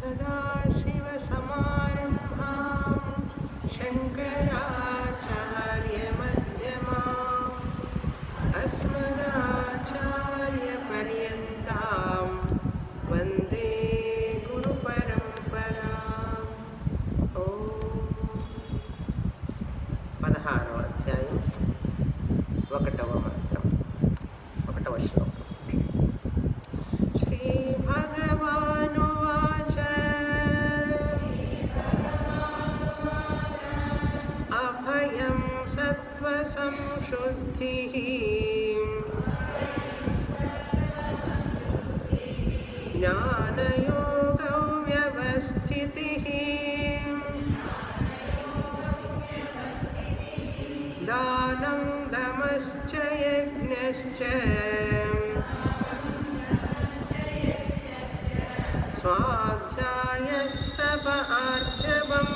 सदाशिवसमारम्भां शङ्कराचार्यमध्यमाम् अस्मदाचार्यपर्यन्तां वन्दे गुरुपरम्पराम्। ఓం 16వ అధ్యాయం 1వ మంత్రం 1వ శ్లోకం. శ్రీభగవానువాచ అభయం సత్వసంశుద్ధిః జ్ఞానయోగో వ్యవస్థితిః దానం దమశ్చ యజ్ఞశ్చ స్వాధ్యాయస్తప ఆర్జవం.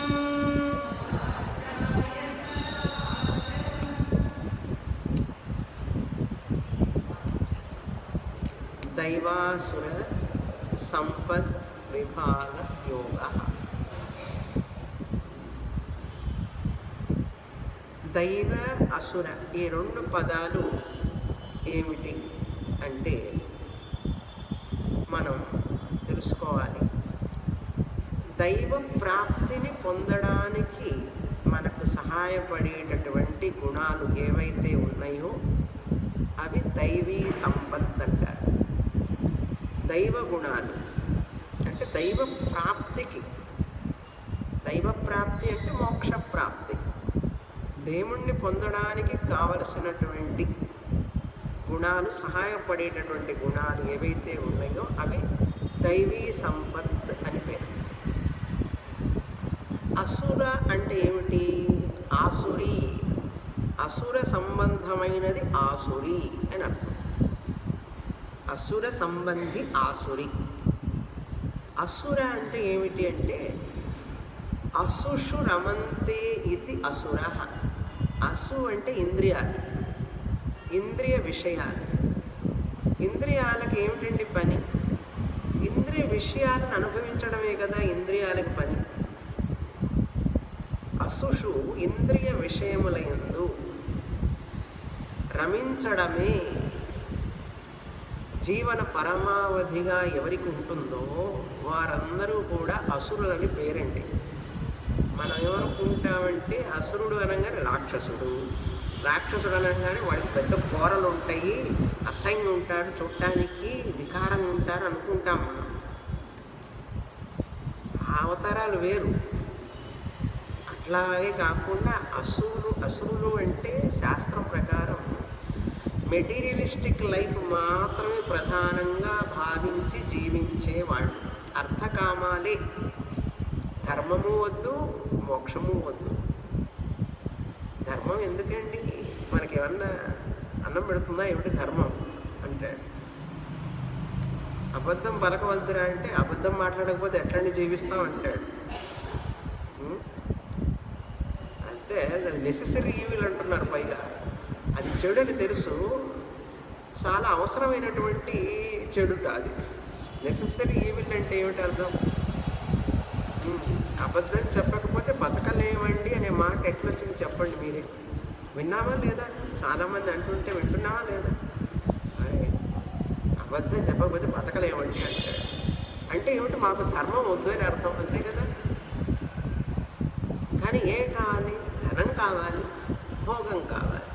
దైవాసుర సంపద్ విభాగ యోగః. దైవ అసుర ఈ రెండు పదాలు ఏమిటి అంటే మనం తెలుసుకోవాలి. దైవ ప్రాప్తిని పొందడానికి మనకు సహాయపడేటటువంటి గుణాలు ఏవైతే ఉన్నాయో అవి దైవీ సంపత్ అంటారు. దైవ గుణాలు అంటే దైవ ప్రాప్తికి, దైవ ప్రాప్తి అంటే మోక్ష ప్రాప్తి, దేవుణ్ణి పొందడానికి కావలసినటువంటి గుణాలు, సహాయపడేటటువంటి గుణాలు ఏవైతే ఉన్నాయో అవి దైవీ సంపత్ అని పేరు. అసుర అంటే ఏమిటి? ఆసురి, అసుర సంబంధమైనది ఆసురి అని అర్థం. అసుర సంబంధి ఆసురి. అసుర అంటే ఏమిటి అంటే అసుషు రమంతే ఇది అసుర. అసు అంటే ఇంద్రియాలు, ఇంద్రియ విషయాలు. ఇంద్రియాలకు ఏమిటండి పని? ఇంద్రియ విషయాలను అనుభవించడమే కదా ఇంద్రియాలకు పని. అసుషు ఇంద్రియ విషయములందు రమించడమే జీవన పరమావధిగా ఎవరికి ఉంటుందో వారందరూ కూడా అసురులని పేరండి. మనం ఏమనుకుంటామంటే అసురుడు అనగానే రాక్షసుడు, రాక్షసుడు అనగానే వాడికి పెద్ద కోరలు ఉంటాయి, అసహ్యంగా ఉంటాడు, చూడటానికి వికారంగా ఉంటారు అనుకుంటాం మనం. ఆ అవతారాలు వేరు. అట్లాగే కాకుండా అసురులు అంటే శాస్త్రం ప్రకారం మెటీరియలిస్టిక్ లైఫ్ మాత్రమే ప్రధానంగా భావించి జీవించేవాళ్ళు. అర్థకామాలే, ధర్మము వద్దు, మోక్షము వద్దు. ధర్మం ఎందుకండి? మనకి ఏమన్నా అన్నం పెడుతుందా ఏమిటి ధర్మం అంటాడు. అబద్ధం పలకవద్దురా అంటే అబద్ధం మాట్లాడకపోతే ఎట్లని జీవిస్తాం అంటాడు. అంటే అది నెసెసరీ ఈవిల్ అంటున్నారు. పైగా అది చెడు అని తెలుసు, చాలా అవసరమైనటువంటి చెడుట అది. నెసెసరీ ఈవిల్ అంటే ఏమిటి అర్థం? అబద్ధం చెప్పకపోతే బతకలేమండి అనే మాట ఎట్లొచ్చింది చెప్పండి మీరే. విన్నామా లేదా? చాలామంది అంటుంటే వింటున్నావా లేదా? అరే అబద్ధం చెప్పకపోతే బతకలేమండి అంటాడు. అంటే ఏమిటి? మాకు ధర్మం వద్దు అని అర్థం, అంతే కదా. కానీ ఏం కావాలి? ధనం కావాలి, భోగం కావాలి.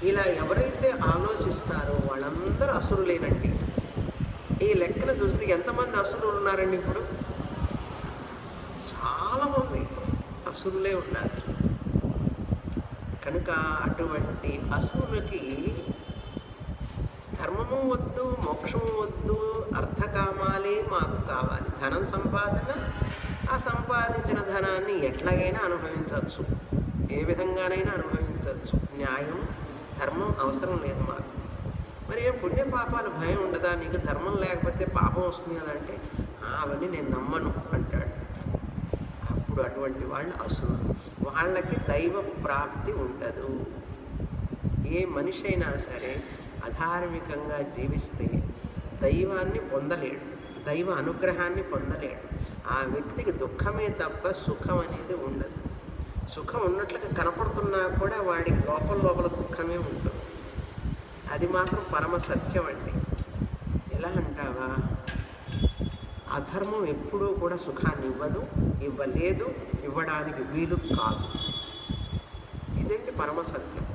ఇలా ఎవరైతే ఆలోచిస్తారో వాళ్ళందరూ అసురులేనండి. ఈ లెక్కన చూస్తే ఎంతమంది అసురులు ఉన్నారండి? ఇప్పుడు చాలామంది అసురులే ఉన్నారు. కనుక అటువంటి అసురులకి ధర్మము వద్దు, మోక్షము వద్దు, అర్థకామాలే మాకు కావాలి. ధనం సంపాదన, ఆ సంపాదించిన ధనాన్ని ఎట్లాగైనా అనుభవించవచ్చు, ఏ విధంగానైనా అనుభవించవచ్చు. న్యాయం, ధర్మం అవసరం లేదు మాకు. మరి ఏం పుణ్యపాపాలు భయం ఉండదా? నీకు ధర్మం లేకపోతే పాపం వస్తుంది కదా అంటే అవన్నీ నేను నమ్మను అంటాడు. అప్పుడు అటువంటి వాళ్ళు అసురులు. వాళ్ళకి దైవ ప్రాప్తి ఉండదు. ఏ మనిషి అయినా సరే అధార్మికంగా జీవిస్తే దైవాన్ని పొందలేడు. దైవ అనుగ్రహాన్ని పొందలేడు. ఆ వ్యక్తికి దుఃఖమే తప్ప సుఖం అనేది ఉండదు. సుఖం ఉన్నట్లుగా కనపడుతున్నా కూడా వాడికి లోపల లోపల దుఃఖమే ఉంటుంది. అది మాత్రం పరమ సత్యం అండి. ఎలా అంటావా? అధర్మం ఎప్పుడూ కూడా సుఖాన్ని ఇవ్వదు, ఇవ్వలేదు, ఇవ్వడానికి వీలు కాదు. ఇదండి పరమ సత్యం.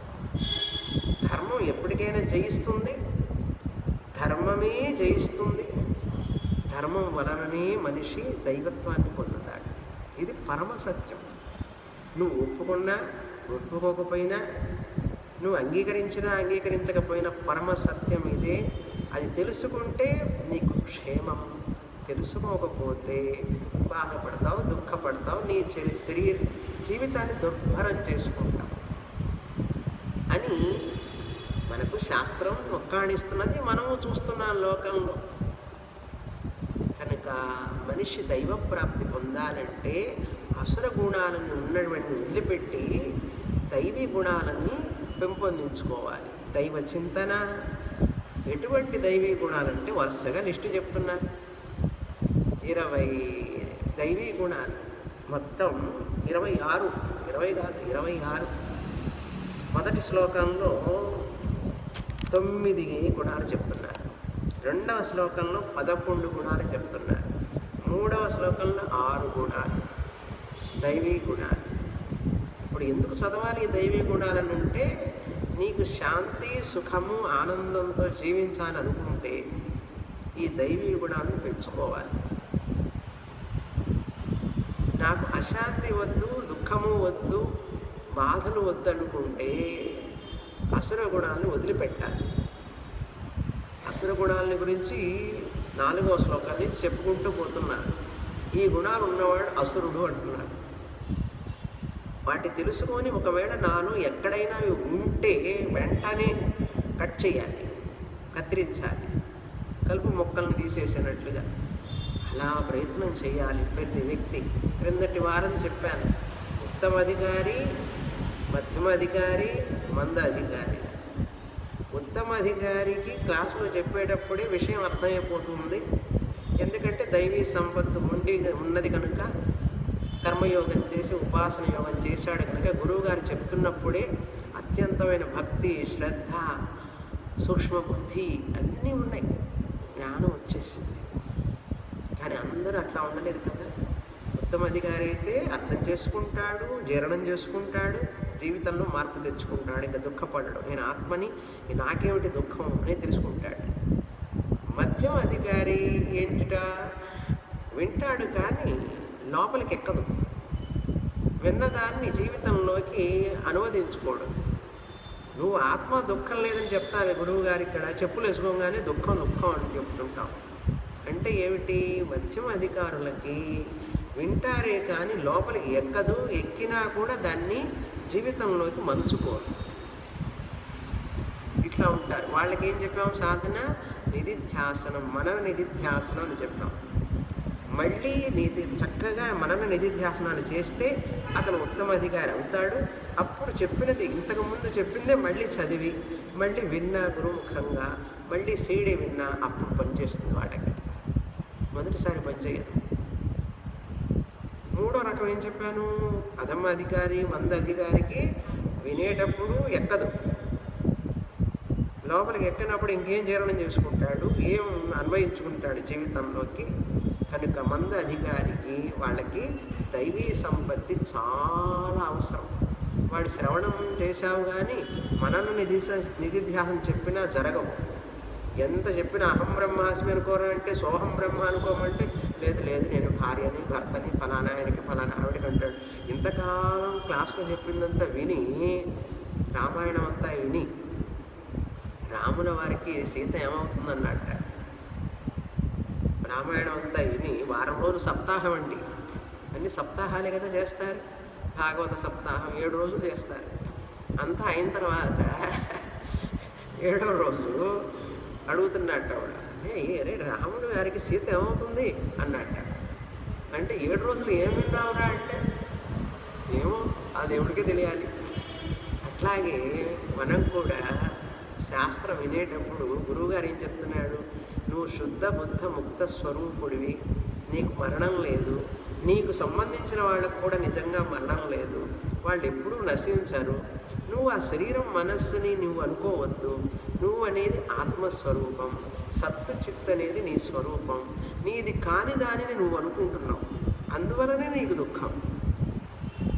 ధర్మం ఎప్పటికైనా జయిస్తుంది, ధర్మమే జయిస్తుంది. ధర్మం వలననే మనిషి దైవత్వాన్ని పొందుతాడు. ఇది పరమ సత్యం. నువ్వు ఒప్పుకున్నా ఒప్పుకోకపోయినా, నువ్వు అంగీకరించినా అంగీకరించకపోయినా పరమ సత్యం ఇదే. అది తెలుసుకుంటే నీకు క్షేమం, తెలుసుకోకపోతే బాధపడతావు, దుఃఖపడతావు, నీ జీవితాన్ని దుర్భరం చేసుకుంటావు అని మనకు శాస్త్రం ఒక్కాణిస్తున్నది, మనము చూస్తున్నాం లోకంలో. కనుక మనిషి దైవప్రాప్తి పొందాలంటే అసుర గుణాలను ఉన్నటువంటి వదిలిపెట్టి దైవీ గుణాలని పెంపొందించుకోవాలి. దైవ చింతన. ఎటువంటి దైవీ గుణాలంటే వరుసగా లిస్టు చెప్తున్నారు. 20 దైవీ గుణాలు, మొత్తం 26, 20 కాదు 26. మొదటి శ్లోకంలో 9 గుణాలు చెప్తున్నారు. రెండవ శ్లోకంలో 11 గుణాలు చెప్తున్నారు. మూడవ శ్లోకంలో 6 గుణాలు దైవీ గుణాలు. ఇప్పుడు ఎందుకు చదవాలి ఈ దైవీ గుణాలను అంటే, నీకు శాంతి, సుఖము, ఆనందంతో జీవించాలనుకుంటే ఈ దైవీ గుణాలను పెంచుకోవాలి. నాకు అశాంతి వద్దు, దుఃఖము వద్దు, బాధలు వద్దు అనుకుంటే అసుర గుణాలను వదిలిపెట్టాలి. అసుర గుణాలని గురించి 4వ శ్లోకాన్ని నుంచి చెప్పుకుంటూ పోతున్నారు. ఈ గుణాలు ఉన్నవాడు అసురుడు అంటున్నారు. వాటి తెలుసుకొని ఒకవేళ నాలో ఎక్కడైనా ఉంటే వెంటనే కట్ చేయాలి, కత్తిరించాలి, కలుపు మొక్కలను తీసేసినట్లుగా అలా ప్రయత్నం చేయాలి ప్రతి వ్యక్తి. క్రిందటి వారం చెప్పాను, ఉత్తమ అధికారి, మధ్యమ అధికారి, మంద అధికారి. ఉత్తమ అధికారికి క్లాసులో చెప్పేటప్పుడే విషయం అర్థమైపోతుంది. ఎందుకంటే దైవీ సంపత్తు ఉన్నది కనుక, కర్మయోగం చేసి ఉపాసన యోగం చేశాడు కనుక గురువుగారు చెప్తున్నప్పుడే అత్యంతమైన భక్తి, శ్రద్ధ, సూక్ష్మ బుద్ధి అన్నీ ఉన్నాయి, జ్ఞానం వచ్చేసింది. కానీ అందరూ అట్లా ఉండలేరు కదా. ఉత్తమ అధికారి అయితే అర్థం చేసుకుంటాడు, జీర్ణం చేసుకుంటాడు, జీవితంలో మార్పు తెచ్చుకుంటాడు, ఇంకా దుఃఖపడడు. నేను ఆత్మని, నాకేమిటి దుఃఖం అని తెలుసుకుంటాడు. మధ్యమ అధికారి ఏంటిట, వింటాడు కానీ లోపలికి ఎక్కదు, విన్నదాన్ని జీవితంలోకి అనువదించుకోడు. నువ్వు ఆత్మ దుఃఖం లేదని చెప్తావే గురువు గారు, ఇక్కడ చెప్పులు వేసుకోగానే దుఃఖం దుఃఖం అని చెప్తుంటాం. అంటే ఏమిటి, మధ్యమ అధికారులకి వింటారే కానీ లోపలికి ఎక్కదు, ఎక్కినా కూడా దాన్ని జీవితంలోకి మలుచుకోరు. ఇట్లా ఉంటారు. వాళ్ళకి ఏం చెప్పాం, సాధన నిధిధ్యాసనం, మనన నిధిధ్యాసనం అని చెప్పాం. మళ్ళీ చక్కగా మనన నిధిధ్యాసనాలు చేస్తే అతను ఉత్తమ అధికారి అవుతాడు. అప్పుడు చెప్పినది, ఇంతకుముందు చెప్పిందే మళ్ళీ చదివి, మళ్ళీ విన్నా గురుముఖంగా, మళ్ళీ సీడీ విన్నా, అప్పుడు పనిచేస్తుంది వాడికి. మొదటిసారి పనిచేయదు. మూడో రకం ఏం చెప్పాను, అధమ అధికారి, మంద అధికారికి వినేటప్పుడు ఎక్కదు, లోపలికి ఎక్కినప్పుడు ఇంకేం జీర్ణం చేసుకుంటాడు, ఏం అన్వయించుకుంటాడు జీవితంలోకి. కనుక మంద అధికారికి వాళ్ళకి దైవీ సంపత్తి చాలా అవసరం. వాడు శ్రవణం చేశావు కానీ మనను నిధిధ్యాసం చెప్పినా జరగవు. ఎంత చెప్పినా అహం బ్రహ్మాస్మి అనుకోరా అంటే, సోహం బ్రహ్మ అనుకోమంటే, లేదు లేదు నేను భార్యని, భర్తని, ఫలానా ఆయనకి, ఫలానా ఆవిడకి అంటాడు. ఇంతకాలం క్లాసులో చెప్పిందంతా విని, రామాయణం అంతా విని, రాముల వారికి సీత ఏమవుతుందన్నట్ట. రామాయణం అంతా విని వారం రోజులు సప్తాహం అండి, అన్ని సప్తాహాలే కదా చేస్తారు. భాగవత సప్తాహం 7 రోజులు చేస్తారు. అంతా అయిన తర్వాత 7వ రోజు అడుగుతున్నట్ట ఆవిడ, రే రాముడు గారికి సీత ఏమవుతుంది అన్నట్ట. అంటే 7 రోజులు ఏం విన్నావురా అంటే, ఏమో ఆ దేవుడికే తెలియాలి. అట్లాగే మనం కూడా శాస్త్రం వినేటప్పుడు గురువుగారు ఏం చెప్తున్నాడు, నువ్వు శుద్ధ బుద్ధ ముక్త స్వరూపుడివి, నీకు మరణం లేదు, నీకు సంబంధించిన వాళ్ళకు కూడా నిజంగా మరణం లేదు, వాళ్ళు ఎప్పుడూ నశించరు. నువ్వు ఆ శరీరం మనస్సుని నువ్వు అనుకోవద్దు. నువ్వు అనేది ఆత్మస్వరూపం, సత్తు చిత్ అనేది నీ స్వరూపం. నీది కాని దానిని నువ్వు అనుకుంటున్నావు, అందువలనే నీకు దుఃఖం.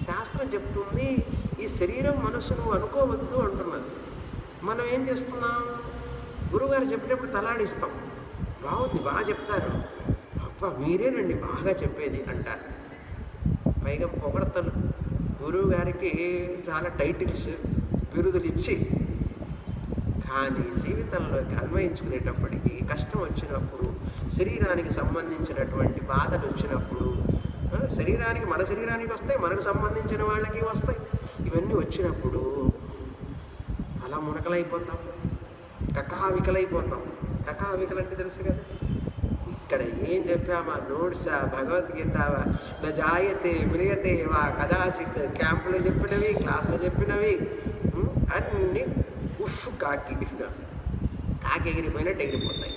శాస్త్రం చెప్తుంది ఈ శరీరం మనస్సు నువ్వు అనుకోవద్దు అంటున్నది. మనం ఏం చేస్తున్నాం? గురువుగారు చెప్పేటప్పుడు తలాడిస్తాం, బాగుంది, బాగా చెప్తారు, అబ్బా మీరేనండి బాగా చెప్పేది అంటారు. పైగా పొగడతలు, గురువు గారికి చాలా టైటిల్స్ బిరుదులు ఇచ్చి, కానీ జీవితంలోకి అన్వయించుకునేటప్పటికీ కష్టం వచ్చినప్పుడు, శరీరానికి సంబంధించినటువంటి బాధలు వచ్చినప్పుడు, శరీరానికి మన శరీరానికి వస్తాయి, మనకు సంబంధించిన వాళ్ళకి వస్తాయి, ఇవన్నీ వచ్చినప్పుడు అలా మునకలైపోతాం, కకావికలైపోతాం. కకావికలు అంటే తెలుసు కదా, ఇక్కడ ఏం చెప్పామా, నోట్సా, భగవద్గీతవా, నా జాయతే మ్రియతే వా కదాచిత్, క్యాంపులో చెప్పినవి, క్లాసులో చెప్పినవి అన్నీ ఉఫ్ కాకి ఎగిరిపోయినట్టు ఎగిరిపోతాయి.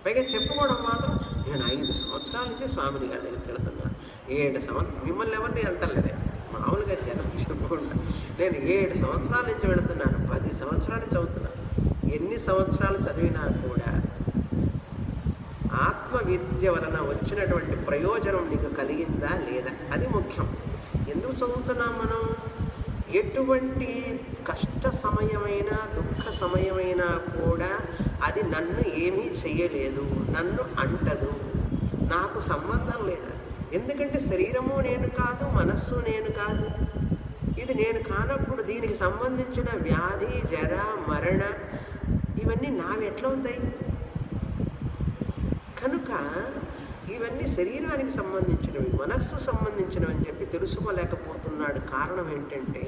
పైగా చెప్పుకోవడం మాత్రం, నేను 5 సంవత్సరాల నుంచి స్వామిని గారి దగ్గరికి వెళ్తున్నాను, 7 సంవత్సరాలు, మిమ్మల్ని ఎవరిని అంటలేదు, మామూలుగా జనం చెప్పకుండా, నేను 7 సంవత్సరాల నుంచి వెళుతున్నాను, 10 సంవత్సరాల నుంచి చదువుతున్నాను. ఎన్ని సంవత్సరాలు చదివినా కూడా ఆత్మవిద్య వలన వచ్చినటువంటి ప్రయోజనం నీకు కలిగిందా లేదా, అది ముఖ్యం. ఎందుకు చదువుతున్నాం మనం? ఎటువంటి కష్ట సమయమైనా దుఃఖ సమయమైనా కూడా అది నన్ను ఏమీ చెయ్యలేదు, నన్ను అంటదు, నాకు సంబంధం లేదు. ఎందుకంటే శరీరము నేను కాదు, మనస్సు నేను కాదు. ఇది నేను కానప్పుడు దీనికి సంబంధించిన వ్యాధి, జర, మరణ ఇవన్నీ నావి ఎట్లవుతాయి? కనుక ఇవన్నీ శరీరానికి సంబంధించినవి, మనస్సు సంబంధించినవి అని చెప్పి తెలుసుకోలేకపోతున్నాడు. కారణం ఏంటంటే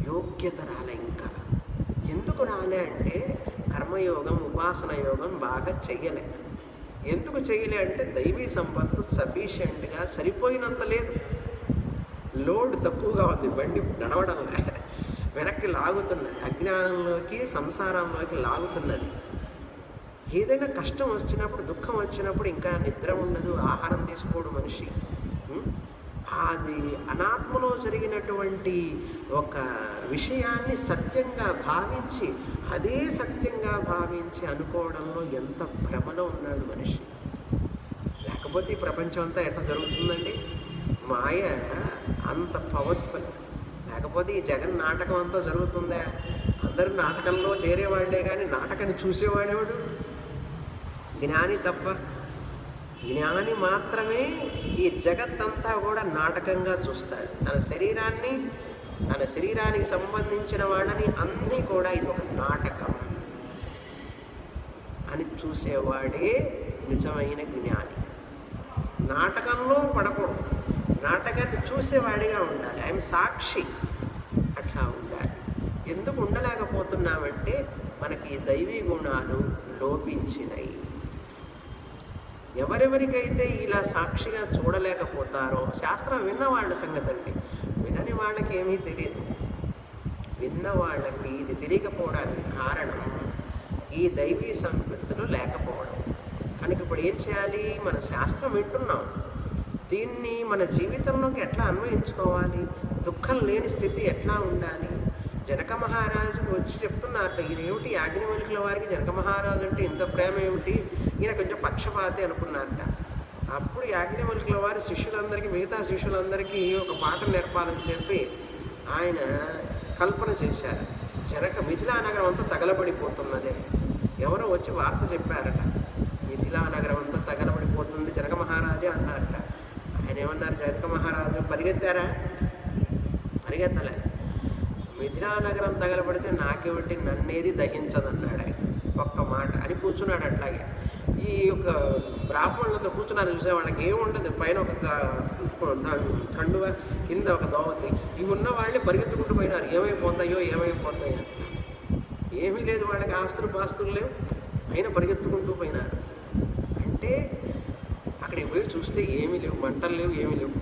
యోగ్యత రాలే. ఇంకా ఎందుకు రాలే అంటే కర్మయోగం, ఉపాసన యోగం బాగా చెయ్యలే. ఎందుకు చెయ్యలే అంటే దైవీ సంపత్తు సఫిషియెంట్గా సరిపోయినంత లేదు, లోడ్ తక్కువగా ఉంది, బండి నడవడంలే, వెనక్కి లాగుతున్నది, అజ్ఞానంలోకి సంసారంలోకి లాగుతున్నది. ఏదైనా కష్టం వచ్చినప్పుడు, దుఃఖం వచ్చినప్పుడు ఇంకా నిద్ర ఉండదు, ఆహారం తీసుకోడు మనిషి. అది అనాత్మలో జరిగినటువంటి ఒక విషయాన్ని సత్యంగా భావించి, అదే సత్యంగా భావించి అనుకోవడంలో ఎంత భ్రమలో ఉన్నాడు మనిషి. లేకపోతే ఈ ప్రపంచం అంతా ఎట్లా జరుగుతుందండి? మాయ అంత పవర్ఫుల్. లేకపోతే ఈ జగన్ నాటకం అంతా జరుగుతుందా? అందరూ నాటకంలో చేరేవాళ్లే కానీ నాటకాన్ని చూసేవాడేవాడు జ్ఞాని తప్ప. జ్ఞాని మాత్రమే ఈ జగత్తంతా కూడా నాటకంగా చూస్తాడు. తన శరీరానికి సంబంధించిన వాళ్ళని అన్నీ కూడా ఇది ఒక నాటకం అని చూసేవాడే నిజమైన జ్ఞాని. నాటకంలో పడకూడదు, నాటకాన్ని చూసేవాడిగా ఉండాలి. ఆయన సాక్షి అట్లా ఉండాలి. ఎందుకు ఉండలేకపోతున్నామంటే మనకి దైవీ గుణాలు లోపించినాయి. ఎవరెవరికైతే ఇలా సాక్షిగా చూడలేకపోతారో, శాస్త్రం విన్నవాళ్ళ సంగతి అండి, వినని వాళ్ళకి ఏమీ తెలియదు. విన్న వాళ్ళకి ఇది తెలియకపోవడానికి కారణం ఈ దైవీ సంపత్తులు లేకపోవడం. కనుక ఇప్పుడు ఏం చేయాలి? మన శాస్త్రం వింటున్నాం, దీన్ని మన జీవితంలోకి ఎట్లా అన్వయించుకోవాలి? దుఃఖం లేని స్థితి ఎట్లా ఉండాలి? జనక మహారాజుకు వచ్చి చెప్తున్నట్టు, ఈయన ఏమిటి యాజ్ఞవల్కుల వారికి జనక మహారాజు అంటే ఇంత ప్రేమ ఏమిటి, ఈయన కొంచెం పక్షపాతి అనుకున్నారట. అప్పుడు యాజ్ఞవల్కుల వారి శిష్యులందరికీ, మిగతా శిష్యులందరికీ ఒక పాఠం నేర్పాలని చెప్పి ఆయన కల్పన చేశారు. మిథిలా నగరం అంతా తగలబడిపోతున్నది. ఎవరో వచ్చి వార్త చెప్పారట, మిథిలా నగరం అంతా తగలబడిపోతుంది జనక మహారాజే అన్నారట. ఆయన ఏమన్నారు? జనక మహారాజు పరిగెత్తారా? పరిగెత్తలే. మిథిలా నగరం తగలబడితే నాకేమిటి, నన్నేది దహించదన్నాడు ఆయన. ఒక్క మాట అని కూర్చున్నాడు. అట్లాగే ఈ యొక్క బ్రాహ్మణులతో కూర్చున్నారు చూసే వాళ్ళకి ఏముండదు, పైన ఒక కండువ, కింద ఒక దోవతి, ఇవి ఉన్న వాళ్ళే పరిగెత్తుకుంటూ పోయినారు. ఏమైపోతాయో ఏమైపోతాయో, ఏమీ లేదు వాళ్ళకి, ఆస్తులు పాస్తులు లేవు, అయినా పరిగెత్తుకుంటూ పోయినారు. అంటే అక్కడికి పోయి చూస్తే ఏమీ లేవు, మంటలు లేవు, ఏమీ లేవు.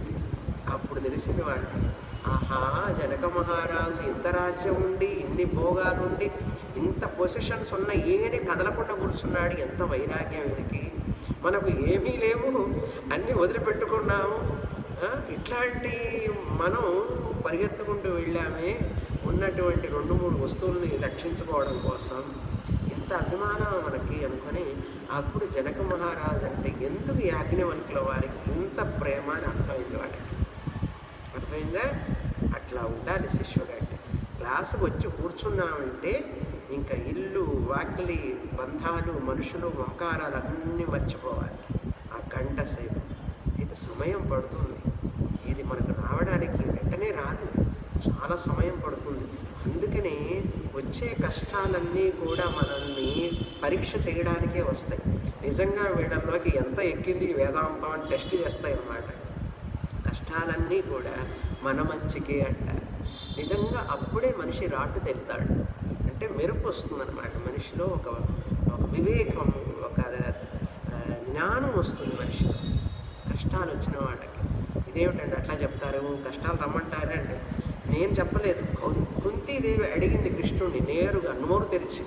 అప్పుడు తెలిసింది వాళ్ళకి ఆహా, జనక మహారాజు ఇంత రాజ్యం ఉండి, ఇన్ని భోగాలుండి, ఇంత పొజిషన్స్ ఉన్న ఈయన కదలకుండా కూర్చున్నాడు, ఎంత వైరాగ్యం వీరికి. మనకు ఏమీ లేవు, అన్నీ వదిలిపెట్టుకున్నాము. ఇట్లాంటి మనం పరిగెత్తుకుంటూ వెళ్ళామే ఉన్నటువంటి 2-3 వస్తువుల్ని రక్షించుకోవడం కోసం. ఇంత అభిమానం మనకి అనుకొని అప్పుడు జనక మహారాజు అంటే ఎందుకు యాజ్ఞవల్కుల వారికి ఇంత ప్రేమ అని అర్థమైంది వాడికి. అర్థమైందా? అట్లా ఉండాలి శిష్యుడు అంటే. క్లాసుకు వచ్చి కూర్చున్నామంటే ఇంకా ఇల్లు, వాకిలి, బంధాలు, మనుషులు, మమకారాలు అన్నీ మర్చిపోవాలి. ఆ గంట సేపు ఇది సమయం పడుతుంది. ఇది మనకు రావడానికి వెంటనే రాదు, చాలా సమయం పడుతుంది. అందుకనే వచ్చే కష్టాలన్నీ కూడా మనల్ని పరీక్ష చేయడానికే వస్తాయి. నిజంగా వీళ్ళలోకి ఎంత ఎక్కింది వేదాంతం అని టెస్ట్ చేస్తాయి అన్నమాట. కష్టాలన్నీ కూడా మన మంచికే అంటారు. నిజంగా అప్పుడే మనిషి రాటు తెరుతాడు. అంటే మెరుపు వస్తుందన్నమాట మనిషిలో. ఒక వివేకం, ఒక జ్ఞానం వస్తుంది మనిషిలో కష్టాలు వచ్చిన వాళ్ళకి. ఇదేమిటండి అట్లా చెప్తారు, కష్టాలు రమ్మంటారే అంటే నేను చెప్పలేదు. కుంతీదేవి అడిగింది కృష్ణుడిని నేరుగా నోరు తెరిచి,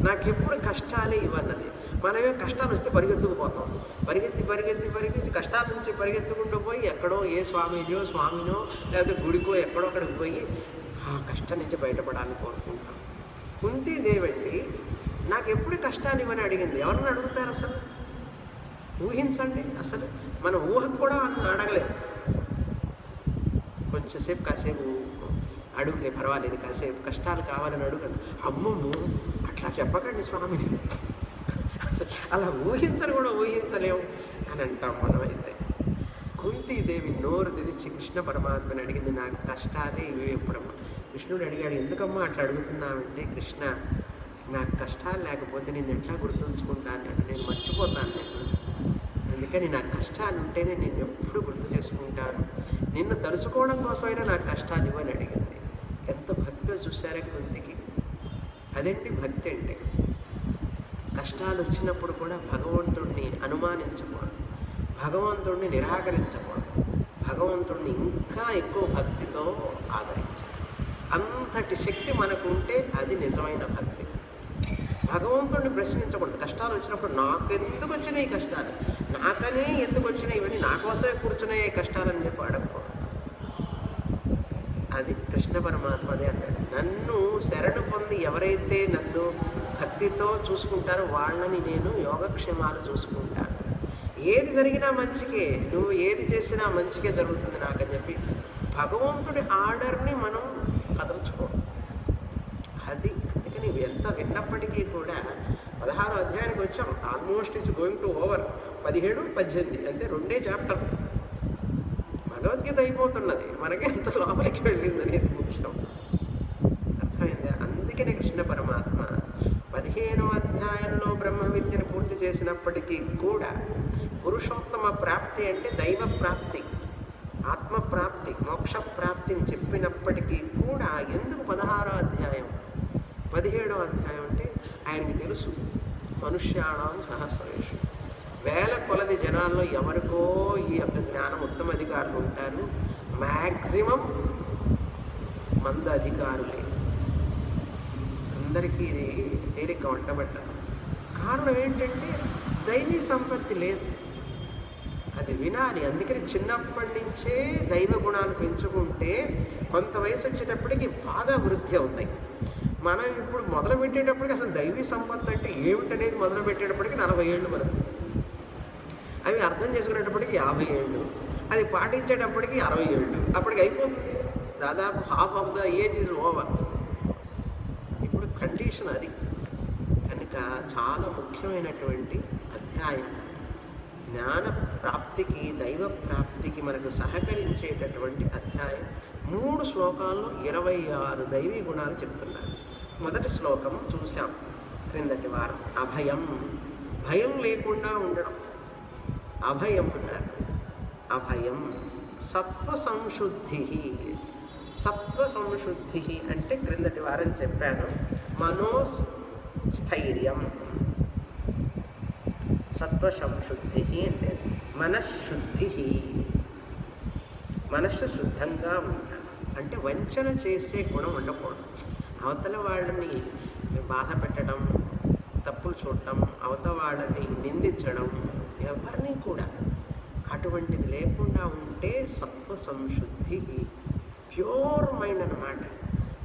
నాకెప్పుడు కష్టాలే ఇవన్నది. మనమే కష్టాలు వస్తే పరిగెత్తుకుపోతాం, పరిగెత్తి కష్టాల నుంచి పరిగెత్తుకుంటూ పోయి ఎక్కడో ఏ స్వామినో లేకపోతే గుడికో ఎక్కడో అక్కడికి పోయి ఆ కష్టం నుంచి బయటపడాలని కోరుకుంటాం. కుంతీదేవి అండి నాకు ఎప్పుడు కష్టాలు ఇవని అడిగింది. ఎవరిని అడుగుతారు అసలు? ఊహించండి. అసలు మన ఊహకు కూడా అడగలేము. కొంచెంసేపు కాసేపు అడుగులే, పర్వాలేదు, కాసేపు కష్టాలు కావాలని అడుగండి. అమ్మమ్మ అట్లా చెప్పకండి స్వామిని, అసలు అలా ఊహించలేము అని అంటాం మనమైతే. కుంతీదేవి నోరు తెరిచి కృష్ణ పరమాత్మని అడిగింది, నాకు కష్టాలే ఇవి ఎప్పుడమ్మా. కృష్ణుడు అడిగాడు, ఎందుకమ్మా అట్లా అడుగుతున్నావంటే, కృష్ణ నాకు కష్టాలు లేకపోతే నేను ఎట్లా గుర్తుంచుకుంటాను అంటే నేను మర్చిపోతాను. అందుకని నాకు కష్టాలు ఉంటేనే నేను ఎప్పుడు గుర్తు చేసుకుంటాను. నిన్ను తలుచుకోవడం కోసమైనా నాకు కష్టాలు ఇవ్వని అడిగింది. ఎంత భక్తితో చూసారా కుంతికి. అదండి భక్తి అంటే. కష్టాలు వచ్చినప్పుడు కూడా భగవంతుడిని అనుమానించకూడదు, భగవంతుడిని నిరాకరించకూడదు, భగవంతుడిని ఇంకా ఎక్కువ భక్తితో ఆదరించాలి. అంతటి శక్తి మనకుంటే అది నిజమైన భక్తి. భగవంతుడిని ప్రశ్నించకూడదు. కష్టాలు వచ్చినప్పుడు నాకెందుకు వచ్చినాయి ఈ కష్టాలు, నాకనే ఎందుకు వచ్చినాయి ఇవన్నీ, నా కోసమే కూర్చున్నాయి ఈ కష్టాలని చెప్పి అడగకూడదు. అది కృష్ణ పరమాత్మదే అన్నాడు. నన్ను శరణు పొంది ఎవరైతే నన్ను భక్తితో చూసుకుంటారో వాళ్ళని నేను యోగక్షేమాలు చూసుకుంటాను. ఏది జరిగినా మంచికే, నువ్వు ఏది చేసినా మంచికే జరుగుతుంది నాకని చెప్పి భగవంతుడి ఆర్డర్ని మనం కదల్చుకోవడం. అది అందుకని ఎంత విన్నప్పటికీ కూడా 16వ అధ్యాయానికి వచ్చాం. Almost it's going to over. 17, 18 అంటే 2 చాప్టర్ భగవద్గీత అయిపోతున్నది. మనకి ఎంత లోపలికి వెళ్ళింది అనేది ముఖ్యం. అర్థమైందా? అందుకనే కృష్ణ పరమాత్మ 15వ అధ్యాయంలో బ్రహ్మ విద్యను పూర్తి చేసినప్పటికీ కూడా పురుషోత్తమ ప్రాప్తి అంటే దైవ ప్రాప్తి, ఆత్మప్రాప్తి, మోక్ష ప్రాప్తిని చెప్పినప్పటికీ కూడా ఎందుకు 16వ అధ్యాయం 17వ అధ్యాయం అంటే ఆయనకి తెలుసు మనుష్యాణం సహస్రేషు, వేల కొలది జనాల్లో ఎవరికో ఈ యొక్క జ్ఞానం ఉత్తమ అధికారులు ఉంటారు, మ్యాక్సిమం మంద అధికారులే. అందరికీ ఇది తేలిక వంటబడ్డారు. కారణం ఏంటంటే దైవీ సంపత్తి లేదు, అది వినాలి. అందుకని చిన్నప్పటి నుంచే దైవ గుణాలు పెంచుకుంటే కొంత వయసు వచ్చేటప్పటికి బాగా వృద్ధి అవుతాయి. మనం ఇప్పుడు మొదలు పెట్టేటప్పటికి అసలు దైవీ సంపత్తి అంటే ఏమిటనేది మొదలు పెట్టేటప్పటికి 40 ఏళ్ళు మనకు, అవి అర్థం చేసుకునేటప్పటికి 50 ఏళ్ళు, అది పాటించేటప్పటికి 60 ఏళ్ళు, అప్పటికి అయిపోతుంది. దాదాపు half of the age is over. ఇప్పుడు కండిషన్ అది. కనుక చాలా ముఖ్యమైనటువంటి అధ్యాయం. జ్ఞాన ప్రాప్తికి, దైవ ప్రాప్తికి మనకు సహకరించేటటువంటి అధ్యాయం. 3 శ్లోకాల్లో 26 దైవీ గుణాలు చెప్తున్నారు. మొదటి శ్లోకం చూసాం క్రిందటి వారం. అభయం, భయం లేకుండా ఉండడం, అభయం అన్నారు. అభయం సత్వ సంశుద్ధి. సత్వ సంశుద్ధి అంటే క్రిందటి వారం చెప్పాను, మనోస్థైర్యం. సత్వ సంశుద్ధి అంటే మనశ్శుద్ధి, మనస్సు శుద్ధంగా ఉంటాం. అంటే వంచన చేసే గుణం ఉండకూడదు. అవతల వాళ్ళని బాధ పెట్టడం, తప్పులు చూడటం, అవతల వాళ్ళని నిందించడం, ఎవరిని కూడా అటువంటిది లేకుండా ఉంటే సత్వ సంశుద్ధి, ప్యూర్ మైండ్ అన్నమాట.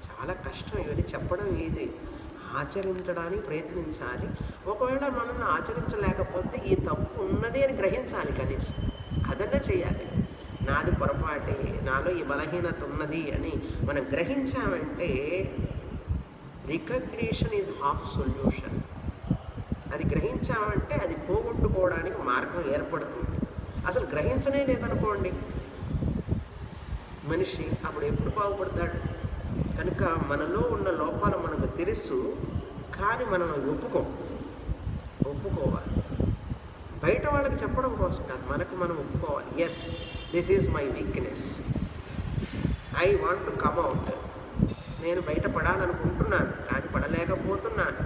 చాలా కష్టం, ఇవన్నీ చెప్పడం ఈజీ, ఆచరించడానికి ప్రయత్నించాలి. ఒకవేళ మనల్ని ఆచరించలేకపోతే ఈ తప్పు ఉన్నది అని గ్రహించాలి, కనీసం అదన్నా చేయాలి. నాది పొరపాటే, నాలో ఈ బలహీనత ఉన్నది అని మనం గ్రహించామంటే రికగ్నిషన్ ఈజ్ హాఫ్ సొల్యూషన్. అది గ్రహించామంటే అది పోగొట్టుకోవడానికి మార్గం ఏర్పడుతుంది. అసలు గ్రహించనే లేదనుకోండి మనిషి, అప్పుడు ఎప్పుడు బాగుపడతాడు? కనుక మనలో ఉన్న లోపాలు మనకు తెలుసు, కానీ మనం ఒప్పుకోవాలి. బయట వాళ్ళకి చెప్పడం కోసం కాదు, మనకు మనం ఒప్పుకోవాలి. Yes, this is my weakness, I want to come out. నేను బయటపడాలనుకుంటున్నాను కానీ పడలేకపోతున్నాను